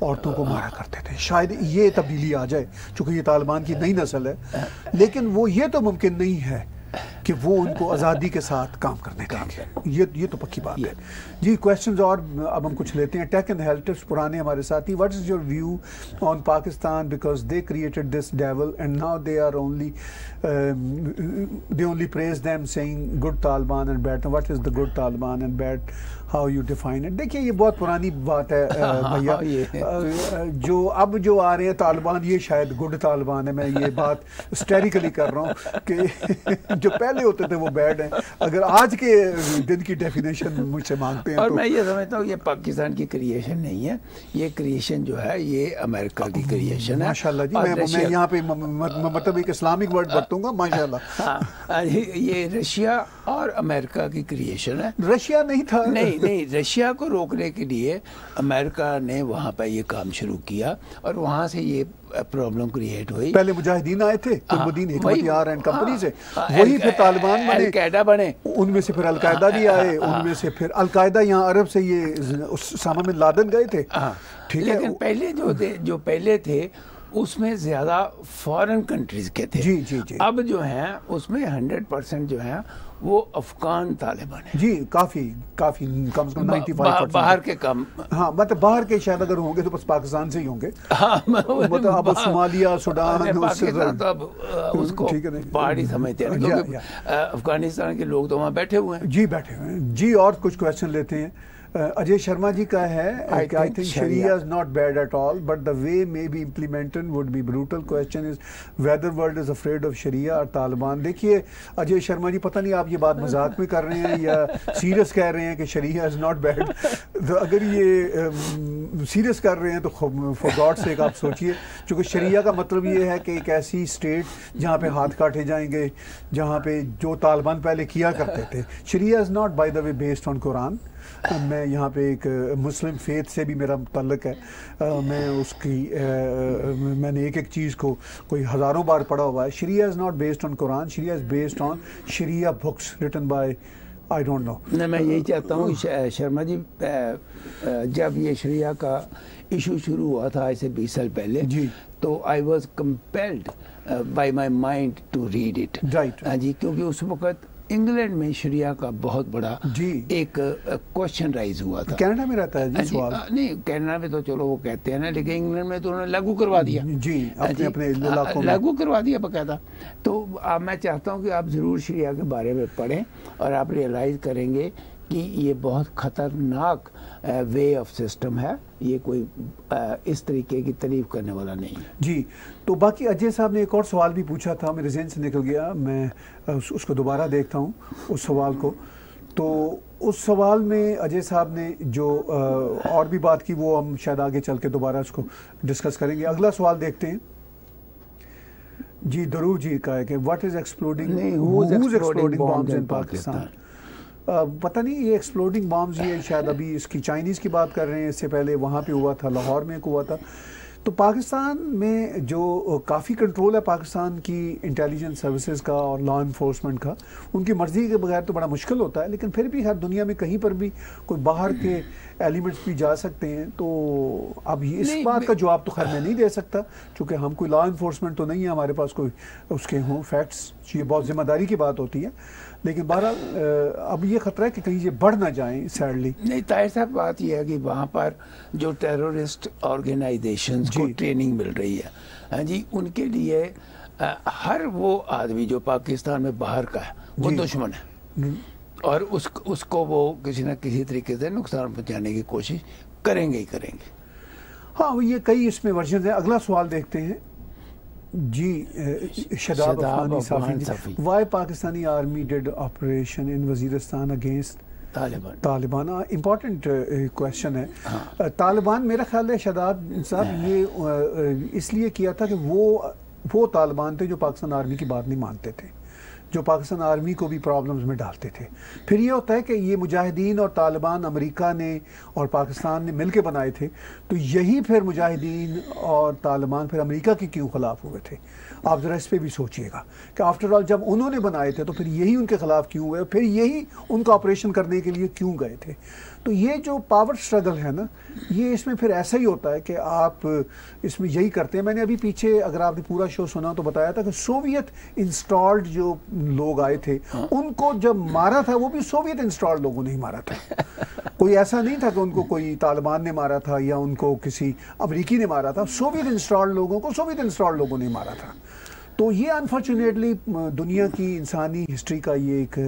औरतों को मारा करते थे, शायद ये तब्दीली आ जाए, चूँकि ये तालिबान की नई नस्ल है। लेकिन वो ये तो मुमकिन नहीं है कि वो उनको आज़ादी के साथ काम करने देंगे, ये तो पक्की बात है जी। क्वेश्चंस और अब हम कुछ लेते हैं। टेक एंड हेल्थ टिप्स पुराने हमारे साथी, what is your view on Pakistan because they created this devil and now they are only praise them saying good Taliban and bad, what is the good Taliban and bad, how you define it? देखिए ये बहुत पुरानी बात है भैया, जो आ रहे हैं तालिबान, ये शायद गुड तालिबान है। मैं ये बात हिस्टेरिकली कर रहा हूँ कि जो पहले होते थे वो बैड हैं, अगर आज के दिन की डेफिनेशन मुझसे मांगते हैं। और तो मैं ये समझता हूँ ये पाकिस्तान की क्रिएशन नहीं है, ये क्रिएशन जो है ये अमेरिका की क्रिएशन है। माशाल्लाह जी, मैं यहाँ पे मतलब एक इस्लामिक वर्ड बरतूंगा, माशाल्लाह। ये रशिया और अमेरिका की क्रिएशन है। रशिया नहीं था, नहीं, रशिया को रोकने के लिए अमेरिका ने वहाँ पर ये काम शुरू किया और वहाँ से ये प्रॉब्लम क्रिएट हुई। पहले मुजाहिदीन आए थे, कुतुबुद्दीन हिकमतयार एंड कंपनी से, वही फिर तालिबान बने, अल-कायदा बने, उनमें से फिर अल-कायदा भी आए, उनमें से फिर अल-कायदा यहाँ अरब से ये उसामा बिन लादेन गए थे, ठीक है। लेकिन पहले जो पहले थे उसमें ज्यादा फॉरेन कंट्रीज के थे। जी। अब जो है उसमें 100% जो है वो अफगान तालिबान है जी, काफी कम से कम 95% बाहर के कम। हाँ, मतलब बाहर के शायद अगर होंगे तो बस पाकिस्तान से ही होंगे। मतलब अब सोमालिया, सुडान, पाकिस्तान तो अब उसको पहाड़ी समझते हैं क्योंकि अफगानिस्तान के लोग तो वहाँ बैठे हुए हैं। जी, बैठे हुए हैं जी। और कुछ क्वेश्चन लेते हैं। अजय शर्मा जी का है I कि I think think Sharia sharia is not bad at all but the way may be implemented would be brutal. Question is whether world is afraid of शरिया और तालिबान। देखिए अजय शर्मा जी, पता नहीं आप ये बात मजाक में कर रहे हैं या सीरियस कह रहे हैं कि शरिया इज नॉट बैड। तो अगर ये सीरियस कर रहे हैं तो फॉर गॉड सेक आप सोचिए, क्योंकि शरिया का मतलब ये है कि एक ऐसी स्टेट जहाँ पे हाथ काटे जाएंगे, जहाँ पे जो तालिबान पहले किया करते थे। Sharia is not by the way based on Quran. मैं यहाँ पे एक मुस्लिम फेथ से भी मेरा ताल्लुक है। मैं उसकी मैंने एक एक चीज़ को कोई हज़ारों बार पढ़ा हुआ है। Sharia is not based on Quran, sharia is based on sharia books written by I don't know. नहीं, मैं यही चाहता हूँ शर्मा जी, जब ये शरिया का इशू शुरू हुआ था ऐसे 20 साल पहले जी, तो I was compelled by my mind to read it. Right जी, क्योंकि उस वक़्त इंग्लैंड में शरिया का बहुत बड़ा जी एक क्वेश्चन राइज हुआ था। कनाडा में रहता है जी सवाल। नहीं, कनाडा में तो चलो वो कहते हैं ना, लेकिन इंग्लैंड में तो उन्होंने लागू करवा दिया जी, अपने अपने इलाकों में लागू करवा दिया बकायदा। तो अब मैं चाहता हूँ कि आप ज़रूर शरिया के बारे में पढ़ें और आप रियलाइज़ करेंगे कि ये बहुत ख़तरनाक वे ऑफ सिस्टम है। ये कोई इस तरीके की तारीफ करने वाला नहीं है जी। तो बाकी अजय साहब ने एक और सवाल भी पूछा था, मेरे जहन से निकल गया, मैं उसको दोबारा देखता हूँ उस सवाल को। तो उस सवाल में अजय साहब ने जो और भी बात की, वो हम शायद आगे चल के दोबारा उसको डिस्कस करेंगे। अगला सवाल देखते हैं जी। दरूर जी का है कि व्हाट इज एक्सप्लोडिंग बॉम्ब्स इन पाकिस्तान। पता नहीं ये एक्सप्लोडिंग बॉम्ब्स, ये शायद अभी इसकी चाइनीज़ की बात कर रहे हैं, इससे पहले वहाँ पे हुआ था, लाहौर में एक हुआ था। तो पाकिस्तान में जो काफ़ी कंट्रोल है पाकिस्तान की इंटेलिजेंस सर्विसेज का और लॉ इन्फोर्समेंट का, उनकी मर्ज़ी के बगैर तो बड़ा मुश्किल होता है, लेकिन फिर भी हर दुनिया में कहीं पर भी कोई बाहर के एलिमेंट्स भी जा सकते हैं। तो अब इस बात का जवाब तो खैर मैं नहीं दे सकता, क्योंकि हम कोई लॉ इन्फोर्समेंट तो नहीं है, हमारे पास कोई उसके हों फैक्ट्स, ये बहुत जिम्मेदारी की बात होती है। लेकिन बहरहाल अब ये खतरा है कि कहीं ये बढ़ ना जाएं सैडली। नहीं, ताहिर साहब बात यह है कि वहाँ पर जो टेररिस्ट ऑर्गेनाइजेशंस को ट्रेनिंग मिल रही है, हाँ जी, उनके लिए हर वो आदमी जो पाकिस्तान में बाहर का है वो दुश्मन है और उसको वो किसी न किसी तरीके से नुकसान पहुँचाने की कोशिश करेंगे ही करेंगे। हाँ, ये कई इसमें वर्जन है। अगला सवाल देखते हैं जी। Shadab Afghani Safi, why Pakistani army did operation in Waziristan against Taliban. Important question है। हाँ। तालिबान मेरा ख्याल है शदाब साहब ये इसलिए किया था कि वो तालिबान थे जो पाकिस्तान आर्मी की बात नहीं मानते थे, जो पाकिस्तान आर्मी को भी प्रॉब्लम्स में डालते थे। फिर ये होता है कि ये मुजाहिदीन और तालिबान अमेरिका ने और पाकिस्तान ने मिलकर बनाए थे, तो यही फिर मुजाहिदीन और तालिबान फिर अमेरिका के क्यों ख़िलाफ़ हुए थे। आप ज़रा इस पर भी सोचिएगा कि आफ्टर ऑल जब उन्होंने बनाए थे तो फिर यही उनके ख़िलाफ़ क्यों हुए, फिर यही उनका ऑपरेशन करने के लिए क्यों गए थे। तो ये जो पावर स्ट्रगल है ना, ये इसमें फिर ऐसा ही होता है कि आप इसमें यही करते हैं। मैंने अभी पीछे, अगर आपने पूरा शो सुना तो बताया था कि सोवियत इंस्टॉल्ड जो लोग आए थे, उनको जब मारा था वो भी सोवियत इंस्टॉल्ड लोगों ने ही मारा था। कोई ऐसा नहीं था कि उनको कोई तालिबान ने मारा था या उनको किसी अमेरिकी ने मारा था। सोवियत इंस्टॉल्ड लोगों को सोवियत इंस्टॉल्ड लोगों ने मारा था। तो ये अनफॉर्चुनेटली दुनिया की इंसानी हिस्ट्री का ये एक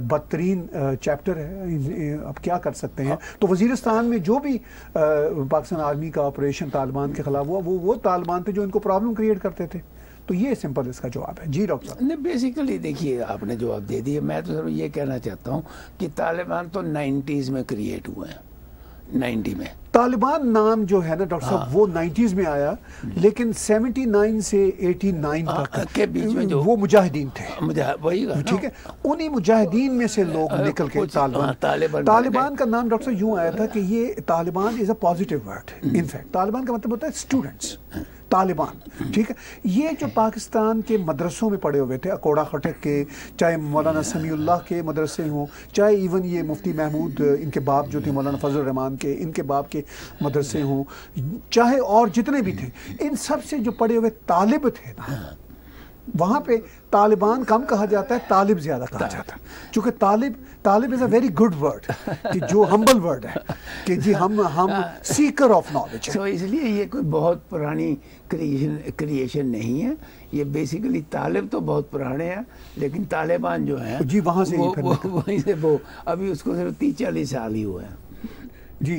बदतरीन चैप्टर है। अब क्या कर सकते हैं। तो वजीरिस्तान में जो भी पाकिस्तान आर्मी का ऑपरेशन तालिबान के खिलाफ हुआ, वो तालिबान थे जो इनको प्रॉब्लम क्रिएट करते थे। तो ये सिंपल इसका जवाब है जी डॉक्टर साहब। नहीं, बेसिकली देखिए आपने जवाब दे दिया। मैं तो सिर्फ ये कहना चाहता हूँ कि तालिबान तो 90s में क्रिएट हुए हैं। 90 में तालिबान नाम जो है ना डॉक्टर साहब, वो 90s में आया, लेकिन 79 से 89 तक के बीच में जो वो मुजाहिदीन थे, वही ठीक है, उन्हीं मुजाहिदीन में से लोग निकल के तालिबान का नाम डॉक्टर साहब यूं आया था कि ये Taliban is a positive word. In fact Taliban का मतलब होता है स्टूडेंट्स, तालिबान, ठीक है। ये जो पाकिस्तान के मदरसों में पढ़े हुए थे, अकोड़ा खटक के, चाहे मौलाना समीउल्लाह के मदरसे हों, चाहे इवन ये मुफ्ती महमूद इनके बाप जो थे मौलाना फजल रहमान के, इनके बाप के मदरसे हों, चाहे और जितने भी थे, इन सब से जो पढ़े हुए तालिब थे ना, वहाँ पे तालिबान कम कहा जाता है, तालिब ज़्यादा कहा जाता है। चूँकि तालिब is a very good word, कि जो हम्बल वर्ड है, कि जी हम सीकर ऑफ नॉलेज है। तो इसलिए ये कोई बहुत पुरानी क्रिएशन नहीं है। ये बेसिकली तालिब तो बहुत पुराने हैं, लेकिन तालिबान जो है जी वहाँ से वहीं से वो अभी उसको सिर्फ 30-40 साल ही हुए हैं। जी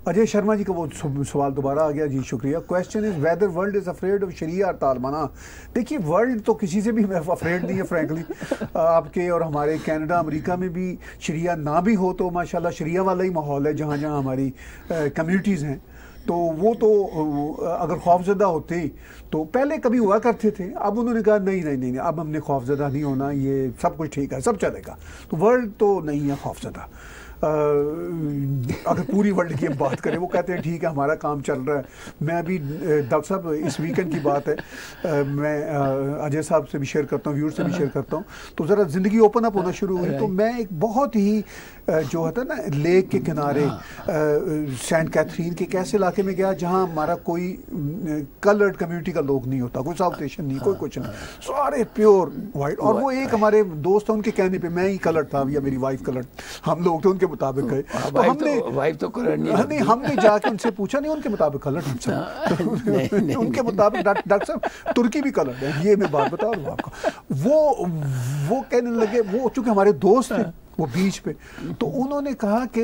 अजय शर्मा जी का वो सवाल दोबारा आ गया जी, शुक्रिया। Question is whether world is afraid of शरिया और तालिबान। देखिए वर्ल्ड तो किसी से भी अफ्रेड नहीं है फ्रैंकली। आपके और हमारे कनाडा अमेरिका में भी शरिया ना भी हो तो माशाल्लाह शरिया वाला ही माहौल है जहाँ जहाँ हमारी कम्युनिटीज़ हैं। तो वो तो अगर खौफजदा होते तो पहले कभी हुआ करते थे, अब उन्होंने कहा नहीं नहीं नहीं, अब हमने खौफजदा नहीं होना, ये सब कुछ ठीक है, सब चलेगा। तो वर्ल्ड तो नहीं है खौफजदा। अगर पूरी वर्ल्ड की हम बात करें, वो कहते हैं ठीक है हमारा काम चल रहा है। मैं अभी डॉक्टर साहब इस वीकेंड की बात है, मैं अजय साहब से भी शेयर करता हूँ, व्यूअर से भी शेयर करता हूँ, तो ज़रा ज़िंदगी ओपन अप होना शुरू हुई। तो मैं एक बहुत ही जो होता है ना लेक के किनारे सेंट कैथरीन के एक ऐसे इलाके में गया जहाँ हमारा कोई कलर्ड कम्युनिटी का लोग नहीं होता, कोई साउथ एशियन नहीं, कोई कुछ नहीं, सारे प्योर वाइट। और वो एक हमारे दोस्त हैं, उनके कहने पे मैं ही कलर्ड था या मेरी वाइफ कलर्ड, हम लोग थे उनके मुताबिक गए। तो हमने वाइफ तो कलर्ड नहीं, हमने जाके उनसे पूछा नहीं उनके मुताबिक कलर्ड हमसे, उनके मुताबिक डॉक्टर साहब तुर्की भी कलर्ड है, ये मैं बात बता रहा हूँ आपको। वो कहने लगे, वो चूंकि हमारे दोस्त हैं वो बीच पे, तो उन्होंने कहा कि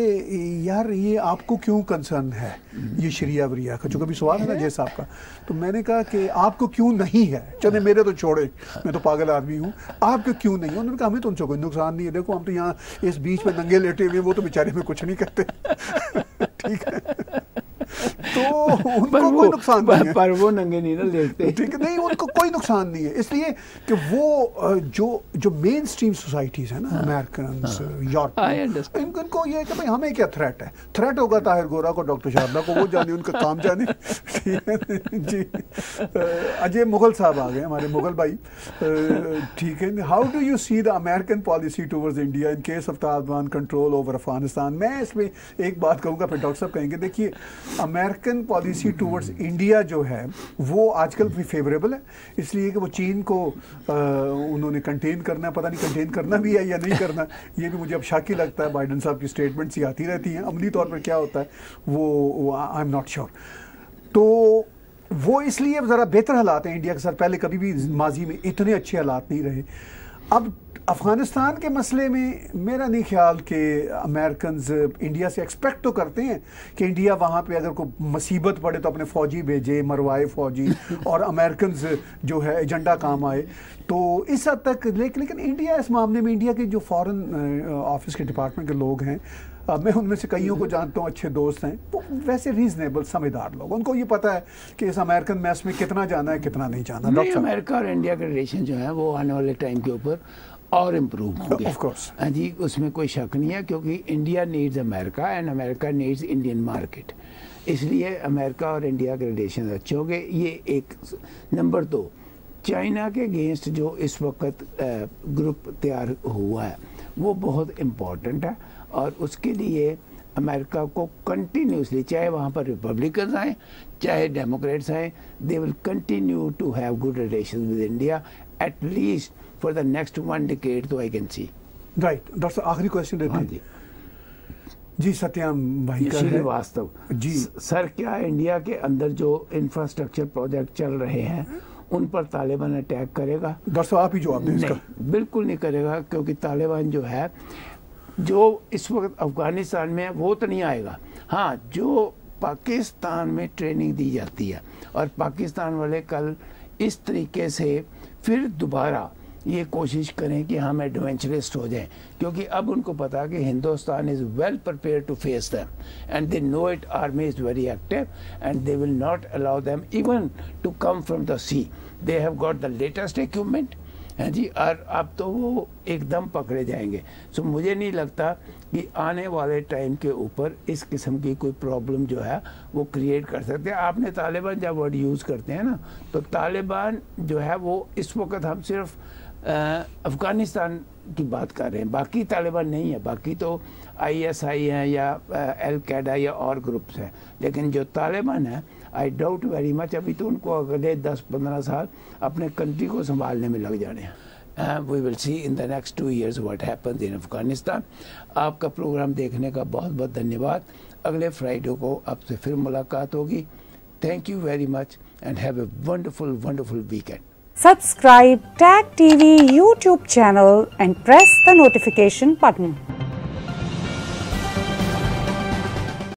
यार ये आपको क्यों कंसर्न है ये शरिया वरिया का, जो कभी सवाल है ना जय साहब का। तो मैंने कहा कि आपको क्यों नहीं है, चले मेरे तो छोड़े, मैं तो पागल आदमी हूँ, आपको क्यों नहीं है। उन्होंने कहा हमें तो उनसे कोई नुकसान नहीं है, देखो हम तो यहाँ इस बीच में नंगे लेटे हुए, वो तो बेचारे में कुछ नहीं करते। ठीक है, तो उनको कोई नुकसान नहीं है, पर वो नंगे नहीं ना लेते, ठीक है, नहीं उनको कोई नुकसान नहीं है, इसलिए कि वो जो मेन स्ट्रीम सोसाइटीज है ना, अमेरिकन यूरोप, इनको ये कि भाई हमें क्या थ्रेट है, थ्रेट होगा ताहिर गोरा को, डॉक्टर शारदा को, वो जाने उनका काम जाने। जी अजय मुगल साहब आ गए, हमारे मुगल भाई, ठीक है। How do you see the American policy towards India in case of Taliban control over Afghanistan. मैं इसमें एक बात कहूँगा, फिर डॉक्टर साहब कहेंगे। देखिए अमेरिकन पॉलिसी टूवर्ड्स इंडिया जो है वो आजकल भी फेवरेबल है, इसलिए कि वो चीन को उन्होंने कंटेन करना है, पता नहीं कंटेन करना भी है या नहीं करना, ये भी मुझे अब शाकी लगता है। बाइडन साहब की स्टेटमेंट्स ही आती रहती हैं, अमली तौर पर क्या होता है वो आई एम नॉट श्योर। तो वो इसलिए ज़रा बेहतर हालात हैं इंडिया के साथ, पहले कभी भी माजी में इतने अच्छे हालात नहीं रहे। अब अफ़गानिस्तान के मसले में मेरा नहीं ख्याल कि अमेरिकन्स इंडिया से एक्सपेक्ट तो करते हैं कि इंडिया वहाँ पे अगर कोई मुसीबत पड़े तो अपने फ़ौजी भेजे, मरवाए फ़ौजी, और अमेरिकन्स जो है एजेंडा काम आए, तो इस हद तक। लेकिन इंडिया इस मामले में, इंडिया के जो फॉरेन ऑफिस के डिपार्टमेंट के लोग हैं, मैं उनमें से कईयों को जानता हूँ, अच्छे दोस्त हैं, वो वैसे रीजनेबल समझदार लोग, उनको ये पता है कि इस अमेरिकन मैस में कितना जाना है कितना नहीं जाना। नहीं, अमेरिका और इंडिया के रिलेशन जो है वो आने वाले टाइम के ऊपर और इम्प्रूव होंगे, ऑफ कोर्स। हाँ जी, उसमें कोई शक नहीं है, क्योंकि India needs America and America needs Indian market, इसलिए अमेरिका और इंडिया के रिलेशन अच्छे होंगे। ये एक। नंबर 2, चाइना के अगेंस्ट जो इस वक्त ग्रुप तैयार हुआ है वो बहुत इम्पोर्टेंट है, और उसके लिए अमेरिका को कंटिन्यूसली, चाहे वहाँ पर रिपब्लिकन्स आए चाहे डेमोक्रेट्स आए, they will continue to have good relations with India at least for the next 1 decade, तो I can see. Right doctor साहब, आखिरी क्वेश्चन देते हैं जी सत्याम भाई का है। वास्तव जी सर, क्या इंडिया के अंदर जो इंफ्रास्ट्रक्चर प्रोजेक्ट चल रहे हैं उन पर तालिबान अटैक करेगा? डॉक्टर साहब आप ही जवाब दें इसका। बिल्कुल नहीं करेगा, क्योंकि तालिबान जो है, जो इस वक्त अफगानिस्तान में है वो तो नहीं आएगा। हाँ, जो पाकिस्तान में ट्रेनिंग दी जाती है, और पाकिस्तान वाले कल इस तरीके से फिर दोबारा ये कोशिश करें कि हम एडवेंचरिस्ट हो जाएं, क्योंकि अब उनको पता कि Hindustan is well prepare to face them and they know it, army is very active and they will not allow them even to come from the sea. They have got the latest equipment, है जी, और अब तो वो एकदम पकड़े जाएंगे। सो मुझे नहीं लगता कि आने वाले टाइम के ऊपर इस किस्म की कोई प्रॉब्लम जो है वो क्रिएट कर सकते हैं। आपने तालिबान जब वर्ड यूज़ करते हैं ना, तो तालिबान जो है वो इस वक्त हम सिर्फ अफ़गानिस्तान की बात कर रहे हैं, बाकी तालिबान नहीं है, बाकी तो ISI हैं या अल-कायदा या और ग्रुप्स हैं, लेकिन जो तालिबान है आई डाउट वेरी मच अभी तो उनको अगले 10-15 साल अपने कंट्री को संभालने में लग जाने हैं। We will see in the next 2 years what happens in Afghanistan. आपका प्रोग्राम देखने का बहुत बहुत धन्यवाद। अगले फ्राइडे को आपसे फिर मुलाकात होगी। Thank you very much and have a wonderful wonderful weekend. Subscribe TAG TV YouTube channel and press the notification button.